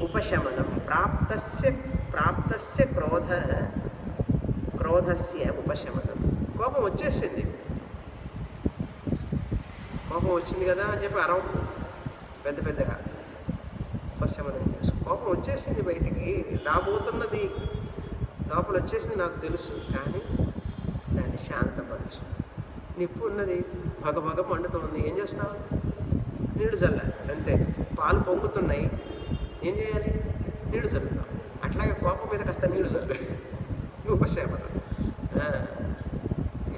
ఉపశమనం. ప్రాప్తస్య క్రోధస్య ఉపశమనం. కోపం వచ్చేసింది, కోపం వచ్చింది కదా అని చెప్పి అరవ పెద్ద పెద్దగా ఉపశమనం చేసు. కోపం వచ్చేసింది, బయటికి రాబోతున్నది, లోపల వచ్చేసింది నాకు తెలుసు, కానీ దాన్ని శాంతపరచు. నిప్పు ఉన్నది, భగభగ మండుతుంది, ఏం చేస్తావు? నీడు చల్ల అంతే. పాలు పొంగుతున్నాయి, ఏం చేయాలి? నీడు చల్లుతాం. అట్లాగే కోపం మీద కాస్త నీడు చల్లు, ఉపశమనం.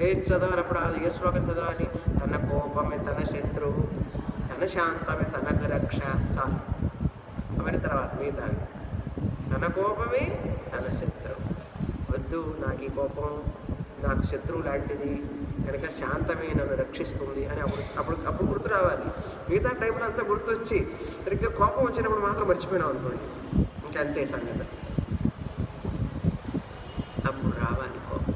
ఏం చదవాలి అప్పుడు? అది ఏ శ్లోకం చదవాలి? తన కోపమే తన శత్రువు, తన శాంతమే తనకు రక్ష. చాలు. అవన్నీ తర్వాత మిగతా. తన కోపమే తన శత్రువు. వద్దు, నాకు ఈ కోపం నాకు శత్రువు లాంటిది కనుక శాంతమే నన్ను రక్షిస్తుంది అని అప్పుడు గుర్తు రావాలి. మిగతా టైంలో అంతా గుర్తొచ్చి సరిగ్గా కోపం వచ్చినప్పుడు మాత్రం మర్చిపోయినాం అనుకోండి, ఇంకంతే సంగతి. అప్పుడు రావాలి కోపం.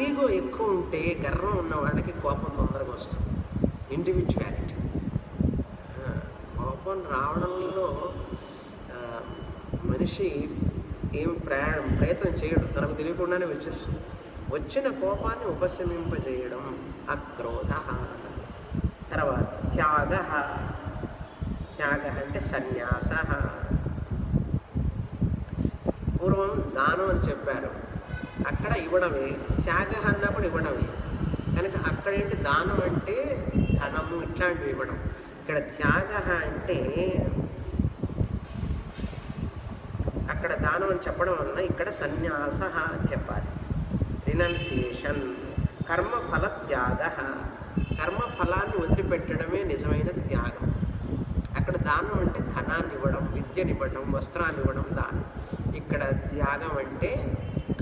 ఈగో ఎక్కువ ఉంటే, గర్వం ఉన్న వాళ్ళకి కోపం తొందరగా వస్తుంది. ఇండివిజువాలిటీ. కోపం రావడంలో మనిషి ఏం ప్రయత్నం చేయడం, తనకు తెలియకుండానే వచ్చేస్తుంది. వచ్చిన కోపాన్ని ఉపశమింపజేయడం అక్రోధ. తర్వాత త్యాగ. త్యాగ అంటే సన్యాస. పూర్వం దానం అని చెప్పారు, అక్కడ ఇవ్వడమే. త్యాగ అన్నప్పుడు ఇవ్వడమే కనుక అక్కడేంటి? దానం అంటే ధనము ఇట్లాంటివి ఇవ్వడం. ఇక్కడ త్యాగ అంటే అక్కడ దానం అని చెప్పడం వలన ఇక్కడ సన్యాస అని చెప్పాలి. రినౌన్సియేషన్. కర్మఫల త్యాగ. కర్మఫలాన్ని వదిలిపెట్టడమే నిజమైన త్యాగం. అక్కడ దానం అంటే ధనాన్ని ఇవ్వడం, విద్యనివ్వడం, వస్త్రాన్ని ఇవ్వడం దానం. ఇక్కడ త్యాగం అంటే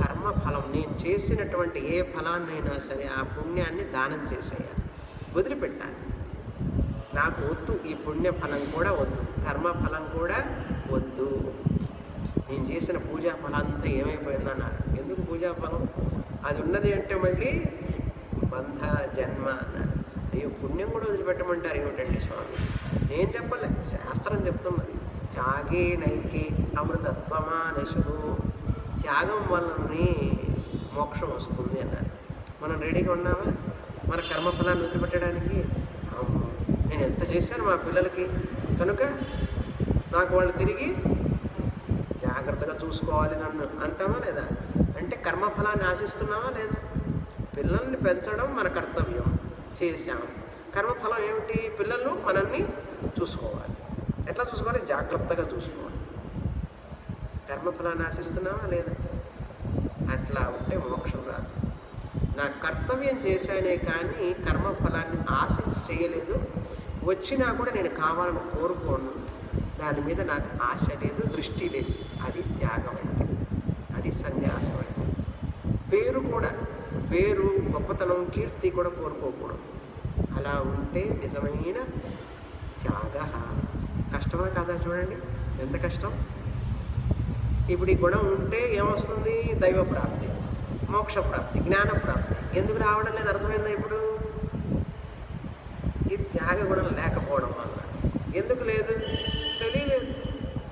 కర్మఫలం. నేను చేసినటువంటి ఏ ఫలాన్నైనా సరే ఆ పుణ్యాన్ని దానం చేసేయాలి, వదిలిపెట్టాలి. నాకు వద్దు, ఈ పుణ్యఫలం కూడా వద్దు, కర్మఫలం కూడా వద్దు. నేను చేసిన పూజా ఫలం అంతా ఏమైపోయిందన్నారు. ఎందుకు పూజాఫలం? అది ఉన్నది అంటే మళ్ళీ బంధ జన్మ అన్నారు. అయ్యో, పుణ్యం కూడా వదిలిపెట్టమంటారు ఏమిటండి స్వామి? నేను చెప్పలే, శాస్త్రం చెప్తున్నది. త్యాగే నైకే అమృతత్వమానశు. త్యాగం వల్లనే మోక్షం వస్తుంది అన్నారు. మనం రెడీగా ఉన్నామా మన కర్మఫలాన్ని వదిలిపెట్టడానికి? నేను ఎంత చేశాను మా పిల్లలకి, కనుక నాకు వాళ్ళు తిరిగి జాగ్రత్తగా చూసుకోవాలి నన్ను అంటామా లేదా? అంటే కర్మఫలాన్ని ఆశిస్తున్నామా లేదా? పిల్లల్ని పెంచడం మన కర్తవ్యం, చేశాం. కర్మఫలం ఏమిటి? పిల్లలు మనల్ని చూసుకోవాలి. ఎట్లా చూసుకోవాలి? జాగ్రత్తగా చూసుకోవాలి. కర్మఫలాన్ని ఆశిస్తున్నామా లేదా? అట్లా ఉంటే మోక్షం రాదు. నా కర్తవ్యం చేశానే కానీ కర్మఫలాన్ని ఆశించి చేయలేదు. వచ్చినా కూడా నేను కావాలని కోరుకోను, దాని మీద నాకు ఆశ లేదు, దృష్టి లేదు. అది త్యాగం అంటే, అది సన్యాసం అంటే. పేరు కూడా, పేరు, గొప్పతనం, కీర్తి కూడా కోరుకోకూడదు. అలా ఉంటే నిజమైన త్యాగ. కష్టమా కాదా చూడండి, ఎంత కష్టం. ఇప్పుడు ఈ గుణం ఉంటే ఏమొస్తుంది? దైవ ప్రాప్తి, మోక్ష ప్రాప్తి, జ్ఞాన ప్రాప్తి. ఎందుకు రావడం లేదు అర్థమైందా ఇప్పుడు? ఈ త్యాగ గుణం లేకపోవడం వల్ల. ఎందుకు లేదు? తెలియలేదు.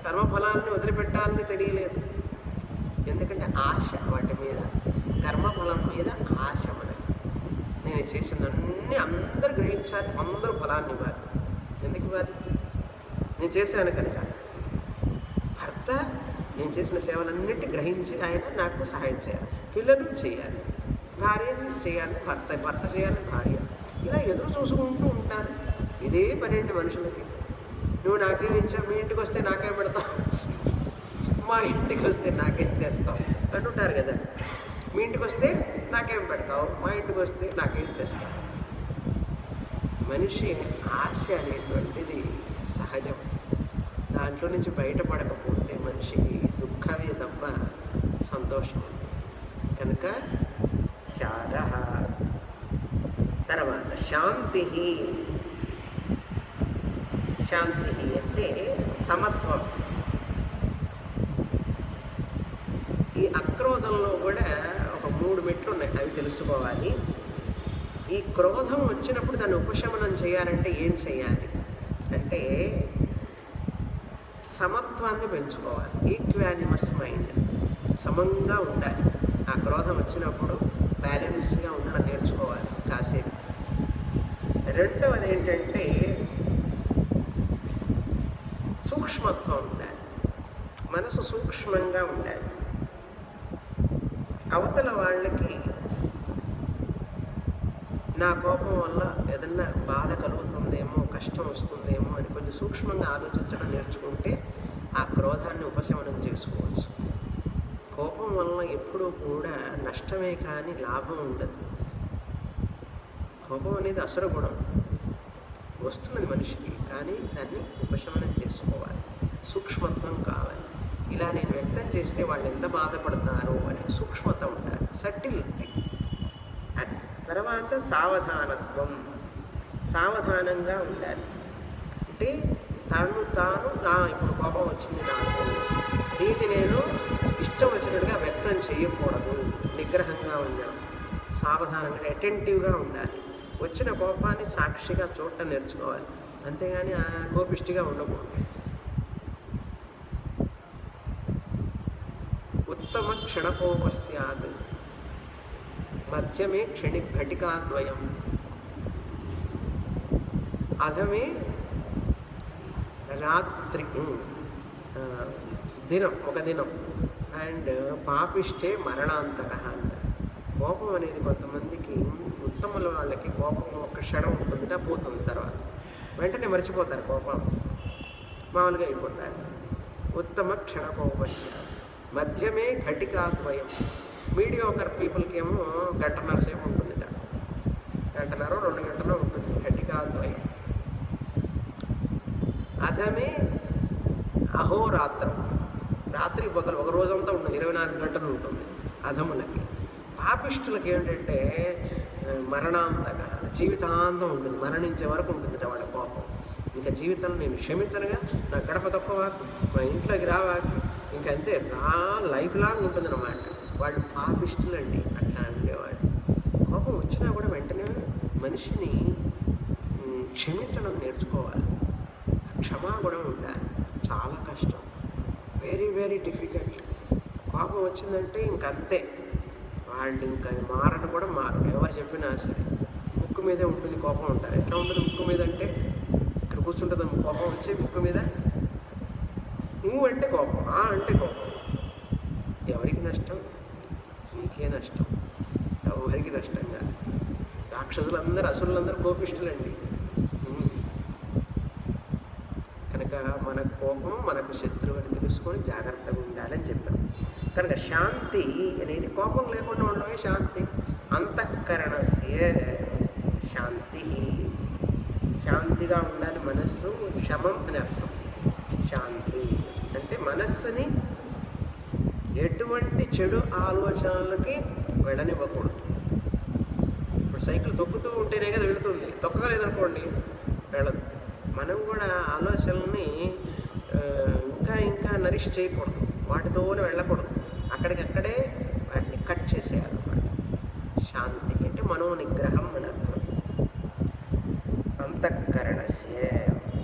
కర్మఫలాన్ని వదిలిపెట్టాలని తెలియలేదు. ఎందుకంటే ఆశ వాటి మీద, కర్మఫలం మీద ఆశ మనకి. నేను చేసినన్నీ అందరూ గ్రహించాలి, అందరూ ఫలాన్ని ఇవ్వాలి. ఎందుకు ఇవ్వాలి? నేను చేశాను కనుక. భర్త నేను చేసిన సేవలన్నింటి గ్రహించి ఆయన నాకు సహాయం చేయాలి, పిల్లలు చేయాలి, భార్య చేయాలి, భర్త చేయాలి, భార్య. ఇలా ఎదురు చూసుకుంటూ ఉంటారు. ఇదే పన్నెండు మనుషులకి. నువ్వు నాకేం ఇచ్చావు? మీ ఇంటికి వస్తే నాకేం పెడతావు, మా ఇంటికి వస్తే నాకేం తెస్తావు అంటుంటారు కదా. మీ ఇంటికి వస్తే నాకేం పెడతావు, మా ఇంటికి వస్తే నాకేం తెస్తావు. మనిషి ఆశ అనేటువంటిది సహజం. దాంట్లో నుంచి బయటపడకపోతే మనిషికి దుఃఖమే తప్ప సంతోషం. కనుక త్యాగ. తర్వాత శాంతి. శాంతి అంటే సమత్వం. ఈ అక్రోధంలో కూడా ఒక 3 మెట్లు ఉన్నాయి, అవి తెలుసుకోవాలి. ఈ క్రోధం వచ్చినప్పుడు దాన్ని ఉపశమనం చేయాలంటే ఏం చేయాలి అంటే సమత్వాన్ని పెంచుకోవాలి. ఈక్వానిమస్ మైండ్, సమంగా ఉండాలి. ఆ క్రోధం వచ్చినప్పుడు బ్యాలెన్స్గా ఉండడం నేర్చుకోవాలి కాసేపు. రెండవది ఏంటంటే సూక్ష్మత్వం ఉండాలి. మనసు సూక్ష్మంగా ఉండాలి. అవతల వాళ్ళకి నా కోపం వల్ల ఏదన్నా బాధ కలుగుతుందేమో, కష్టం వస్తుందేమో అని కొంచెం సూక్ష్మంగా ఆలోచించడం నేర్చుకుంటే ఆ క్రోధాన్ని ఉపశమనం చేసుకోవచ్చు. కోపం వల్ల ఎప్పుడూ కూడా నష్టమే కానీ లాభం ఉండదు. కోపం అనేది అసుర గుణం, వస్తున్నది మనిషికి, కానీ దాన్ని ఉపశమనం చేసుకోవాలి. సూక్ష్మత్వం కావాలి. ఇలా నేను వ్యక్తం చేస్తే వాళ్ళు ఎంత బాధపడతారో అని సూక్ష్మత ఉండాలి, సటిల్టీ. అది తర్వాత సావధానత్వం. సావధానంగా ఉండాలి. అంటే తాను ఇప్పుడు కోపం వచ్చింది నాకు, దీన్ని నేను ఇష్టం వచ్చినట్టుగా వ్యక్తం చేయకూడదు, నిగ్రహంగా ఉండడం, సావధానంగా అటెంటివ్గా ఉండాలి. వచ్చిన కోపాన్ని సాక్షిగా చూడటం నేర్చుకోవాలి, అంతేగాని కోపిష్టిగా ఉండకూడదు. ఉత్తమ క్షణకోపస్యాత్ మధ్యమే ఘటికాద్వయం అధమే రాత్రి దినం, ఒక దినం. అండ్ పాపిష్టే మరణాంతక అంటారు. కోపం అనేది కొంతమందికి, ఉత్తముల వాళ్ళకి కోపం ఒక క్షణం ఉంటుందిట, పోతుంది, తర్వాత వెంటనే మర్చిపోతారు, కోపం మామూలుగా అయిపోతారు. ఉత్తమ క్షణకోపస్య మధ్యమే ఘటికాద్వయం. మీడియోకర్ పీపుల్కి ఏమో 1.5 గంటల సేపు ఉంటుందిట, 1.5 గంటలు 2 గంటలు ఉంటుంది ఘటికాద్వయం. అధమే అహోరాత్రం, రాత్రి పగలు ఒక రోజంతా ఉంటుంది, 24 గంటలు ఉంటుంది అధములకి. పాపిష్టులకి ఏంటంటే మరణాంతక, జీవితాంతం ఉంటుంది, మరణించే వరకు ఉంటుంది వాళ్ళ కోపం. ఇంకా జీవితంలో నేను క్షమించనుగా, నా గడప తప్పవాకు, మా ఇంట్లోకి రావాకు, ఇంకంతే లైఫ్ లాంగ్ ఉంటుంది అన్నమాట. వాళ్ళు పాపిష్టులండి. అట్లా ఉండేవాళ్ళు. కోపం వచ్చినా కూడా వెంటనే మనిషిని క్షమించడం నేర్చుకోవాలి. క్షమాగుణం ఉండాలి. చాలా కష్టం, వెరీ వెరీ డిఫికల్ట్. కోపం వచ్చిందంటే ఇంకంతే, వాళ్ళు ఇంకా మారను కూడా మారరు. ఎవరు చెప్పినా సరే ముక్కు మీదే ఉంటుంది కోపం ఉంటారు. ఎట్లా ఉంటుంది ముక్కు మీద అంటే, ఇక్కడ కూర్చుంటుంది కోపం వచ్చి ముక్కు మీద. నువ్వు అంటే కోపం, అంటే కోపం. ఎవరికి నష్టం? నీకే నష్టం, ఎవరికి నష్టం కాదు. రాక్షసులందరూ, అసురులందరూ కోపిష్ఠులండి. కనుక మన కోపం మనకు శత్రువు అని తెలుసుకొని జాగ్రత్తగా ఉండాలని చెప్పారు. కనుక శాంతి అనేది కోపం లేకుండా ఉండడమే శాంతి. అంతఃకరణస్య శాంతి, శాంతిగా ఉండాలి మనస్సు. శమం అని అర్థం. శాంతి అంటే మనస్సుని ఎటువంటి చెడు ఆలోచనలకి వెళ్ళనివ్వకూడదు. ఇప్పుడు సైకిల్ తొక్కుతూ ఉంటేనే కదా వెళుతుంది, తొక్కలేదనుకోండి వెళ్ళదు. మనం కూడా ఆలోచనల్ని ఇంకా ఇంకా నరిష్ చేయకూడదు, వాటితోనే వెళ్ళకూడదు. అక్కడికక్కడే వాటిని కట్ చేసేయాలన్నమాట. శాంతి అంటే మనోనిగ్రహం అని అర్థం. అంతఃకరణస్య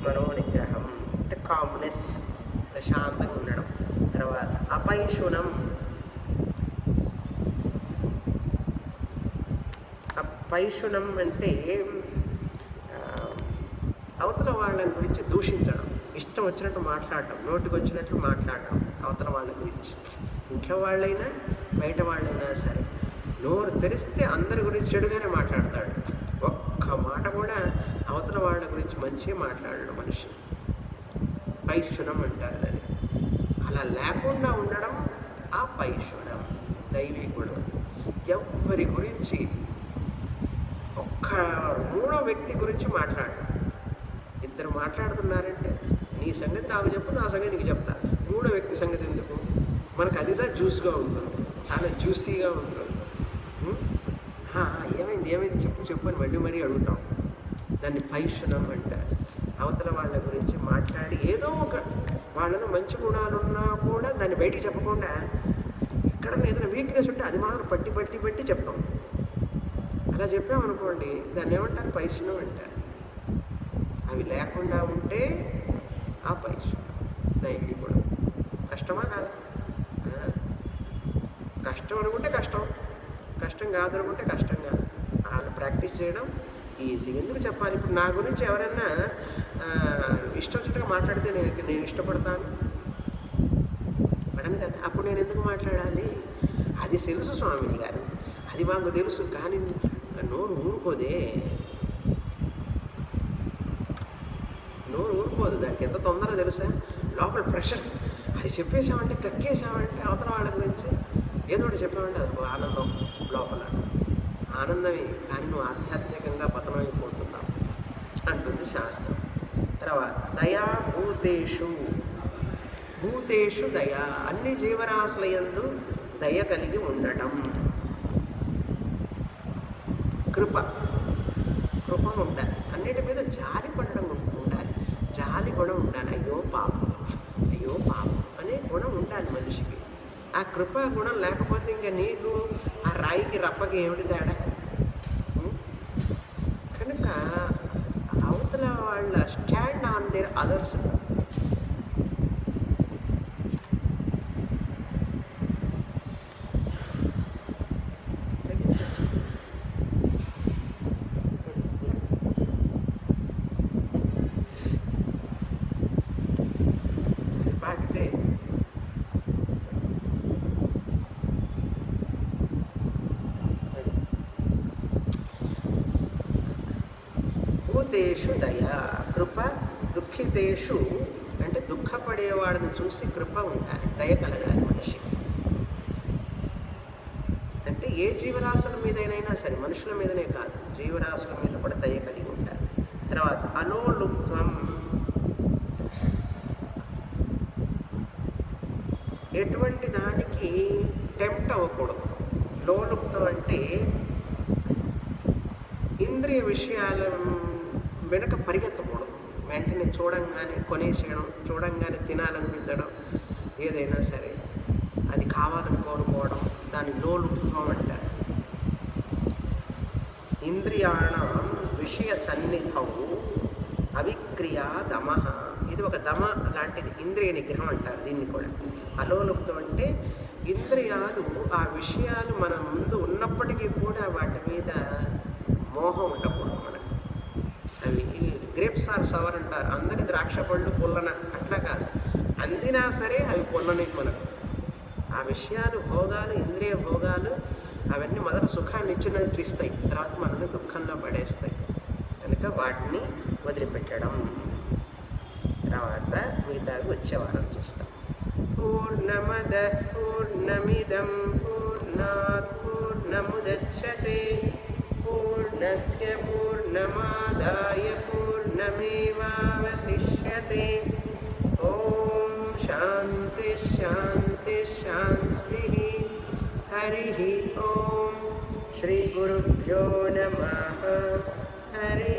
మనోనిగ్రహం అంటే కామ్నెస్, ప్రశాంతంగా ఉండడం. తర్వాత అపైశునం. అపైశునం అంటే అవతల వాళ్ళ గురించి దూషించడం, ఇష్టం వచ్చినట్టు మాట్లాడటం, నోటికి వచ్చినట్లు మాట్లాడటం అవతల వాళ్ళ గురించి. ఇంట్లో వాళ్ళైనా బయట వాళ్ళైనా సరే నోరు తెరిస్తే అందరి గురించి చెడుగానే మాట్లాడతాడు. ఒక్క మాట కూడా అవతల వాళ్ళ గురించి మంచిగా మాట్లాడడం మనిషి. పైశునం అంటారు అది. అలా లేకుండా ఉండడం ఆ పైశునం, దైవీ గుణం. ఎవ్వరి గురించి ఒక్క మూడో వ్యక్తి గురించి మాట్లాడు. ఇద్దరు మాట్లాడుతున్నారంటే నీ సంగతి నాకు చెప్పు, నా సంగతి నీకు చెప్తా. మూడో వ్యక్తి సంగతి ఎందుకు? మనకు అదిదా జ్యూస్గా ఉంటుంది, చాలా జ్యూసీగా ఉంటుంది. ఏమైంది చెప్పు అని మళ్ళీ మరీ అడుగుతాం. దాన్ని పైశునం అంటారు. అవతల వాళ్ళ గురించి మాట్లాడి ఏదో ఒక వాళ్ళలో మంచి గుణాలున్నా కూడా దాన్ని బయటికి చెప్పకుండా ఇక్కడ ఏదైనా వీక్నెస్ ఉంటే అది మాత్రం పట్టి చెప్తాం. అలా చెప్పామనుకోండి, దాన్ని ఏమంటారు? పైశునం అంటారు. అవి లేకుండా ఉంటే ఆ పైశునం, దైవీ గుణం. కష్టమా కాదు? కష్టం అనుకుంటే కష్టం, కష్టం కాదనుకుంటే కష్టం కాదు. అలా ప్రాక్టీస్ చేయడం ఈజీగా. ఎందుకు చెప్పాలి? ఇప్పుడు నా గురించి ఎవరైనా ఇష్టం వచ్చినట్టుగా మాట్లాడితే నేను ఇష్టపడతాను పడను కదా. అప్పుడు నేను ఎందుకు మాట్లాడాలి? అది తెలుసు స్వామిని గారు, అది మాకు తెలుసు, కానీ నోరు ఊరుకోదే. నోరు ఊరుకోదు. దానికి ఎంత తొందర తెలుసా? లోపల ప్రెషర్. అది చెప్పేసామంటే, కక్కేసామంటే అవతల వాళ్ళ గురించి ఏదో ఒకటి చెప్పామంటే అది ఆనందం, లోపల ఆనందమే. కానీ నువ్వు ఆధ్యాత్మికంగా పతనమైపోతున్నావు అంటుంది శాస్త్రం. తర్వాత దయా భూతేషు. భూతేషు దయా, అన్ని జీవరాశులయందు దయ కలిగి ఉండటం. కృప ఉండాలి. అన్నిటి మీద జాలి పడడం ఉండాలి, జాలి గుణం ఉండాలి. అయ్యో పాపం అనే గుణం ఉండాలి మనిషికి. ఆ కృపా గుణం లేకపోతే ఇంకా నీకు ఆ రాయికి రప్పకి ఏమిటి తేడా? కనుక అవతల వాళ్ళ స్టాండ్ ఆన్ దేర్ అదర్స్. భూతేషు దయా కృప. దుఃఖితేషు అంటే దుఃఖపడేవాడిని చూసి కృప ఉండాలి, దయ కలగాలి మనిషికి. అంటే ఏ జీవరాశుల మీదైనా సరే, మనుషుల మీదనే కాదు, జీవరాశుల మీద కూడా దయ కలిగి ఉండాలి. తర్వాత అలోలుప్త్వం. ఎటువంటి దానికి టెంప్ట్ అవ్వకూడదు. లోలుప్తం అంటే ఇంద్రియ విషయాల వెనుక పరిగెత్తకూడదు. వెంటనే చూడంగానే కొనేసేయడం, చూడంగానే తినాలనిపించడం, ఏదైనా సరే అది కావాలని కోరుకోవడం, దాని లోలుప్త్వం అంటారు. ఇంద్రియాణం విషయ సన్నిధౌ అవిక్రియా దమః. ఇది ఒక దమ లాంటిది, ఇంద్రియ నిగ్రహం అంటారు దీన్ని కూడా. అలోలుప్తం అంటే ఇంద్రియాలు ఆ విషయాలు మన ముందు ఉన్నప్పటికీ కూడా వాటి మీద మోహం ఉండకూడదు మనకు. అవి గ్రేప్స్ ఆర్ సవర్ అంటారు. అందరి ద్రాక్ష పళ్ళు పుల్లన, అట్లా కాదు. అందినా సరే అవి పుల్లనే మనకు. ఆ విషయాలు, భోగాలు, ఇంద్రియ భోగాలు అవన్నీ మొదట సుఖాన్ని ఇచ్చినట్టు ఇస్తాయి, తర్వాత మనల్ని దుఃఖంలో పడేస్తాయి. కనుక వాటిని వదిలిపెట్టడం. తర్వాత మిగతావి వచ్చే వారం చూస్తాం. పూర్ణమద పూర్ణమిదం పూర్ణాత్ పూర్ణముదచ్యతే పూర్ణస్య పూర్ణమాదాయ పూర్ణమేవావశిష్యతే. ఓం శాంతి శాంతి శాంతి. హరి ఓం. శ్రీ గురుభ్యో నమః. హరి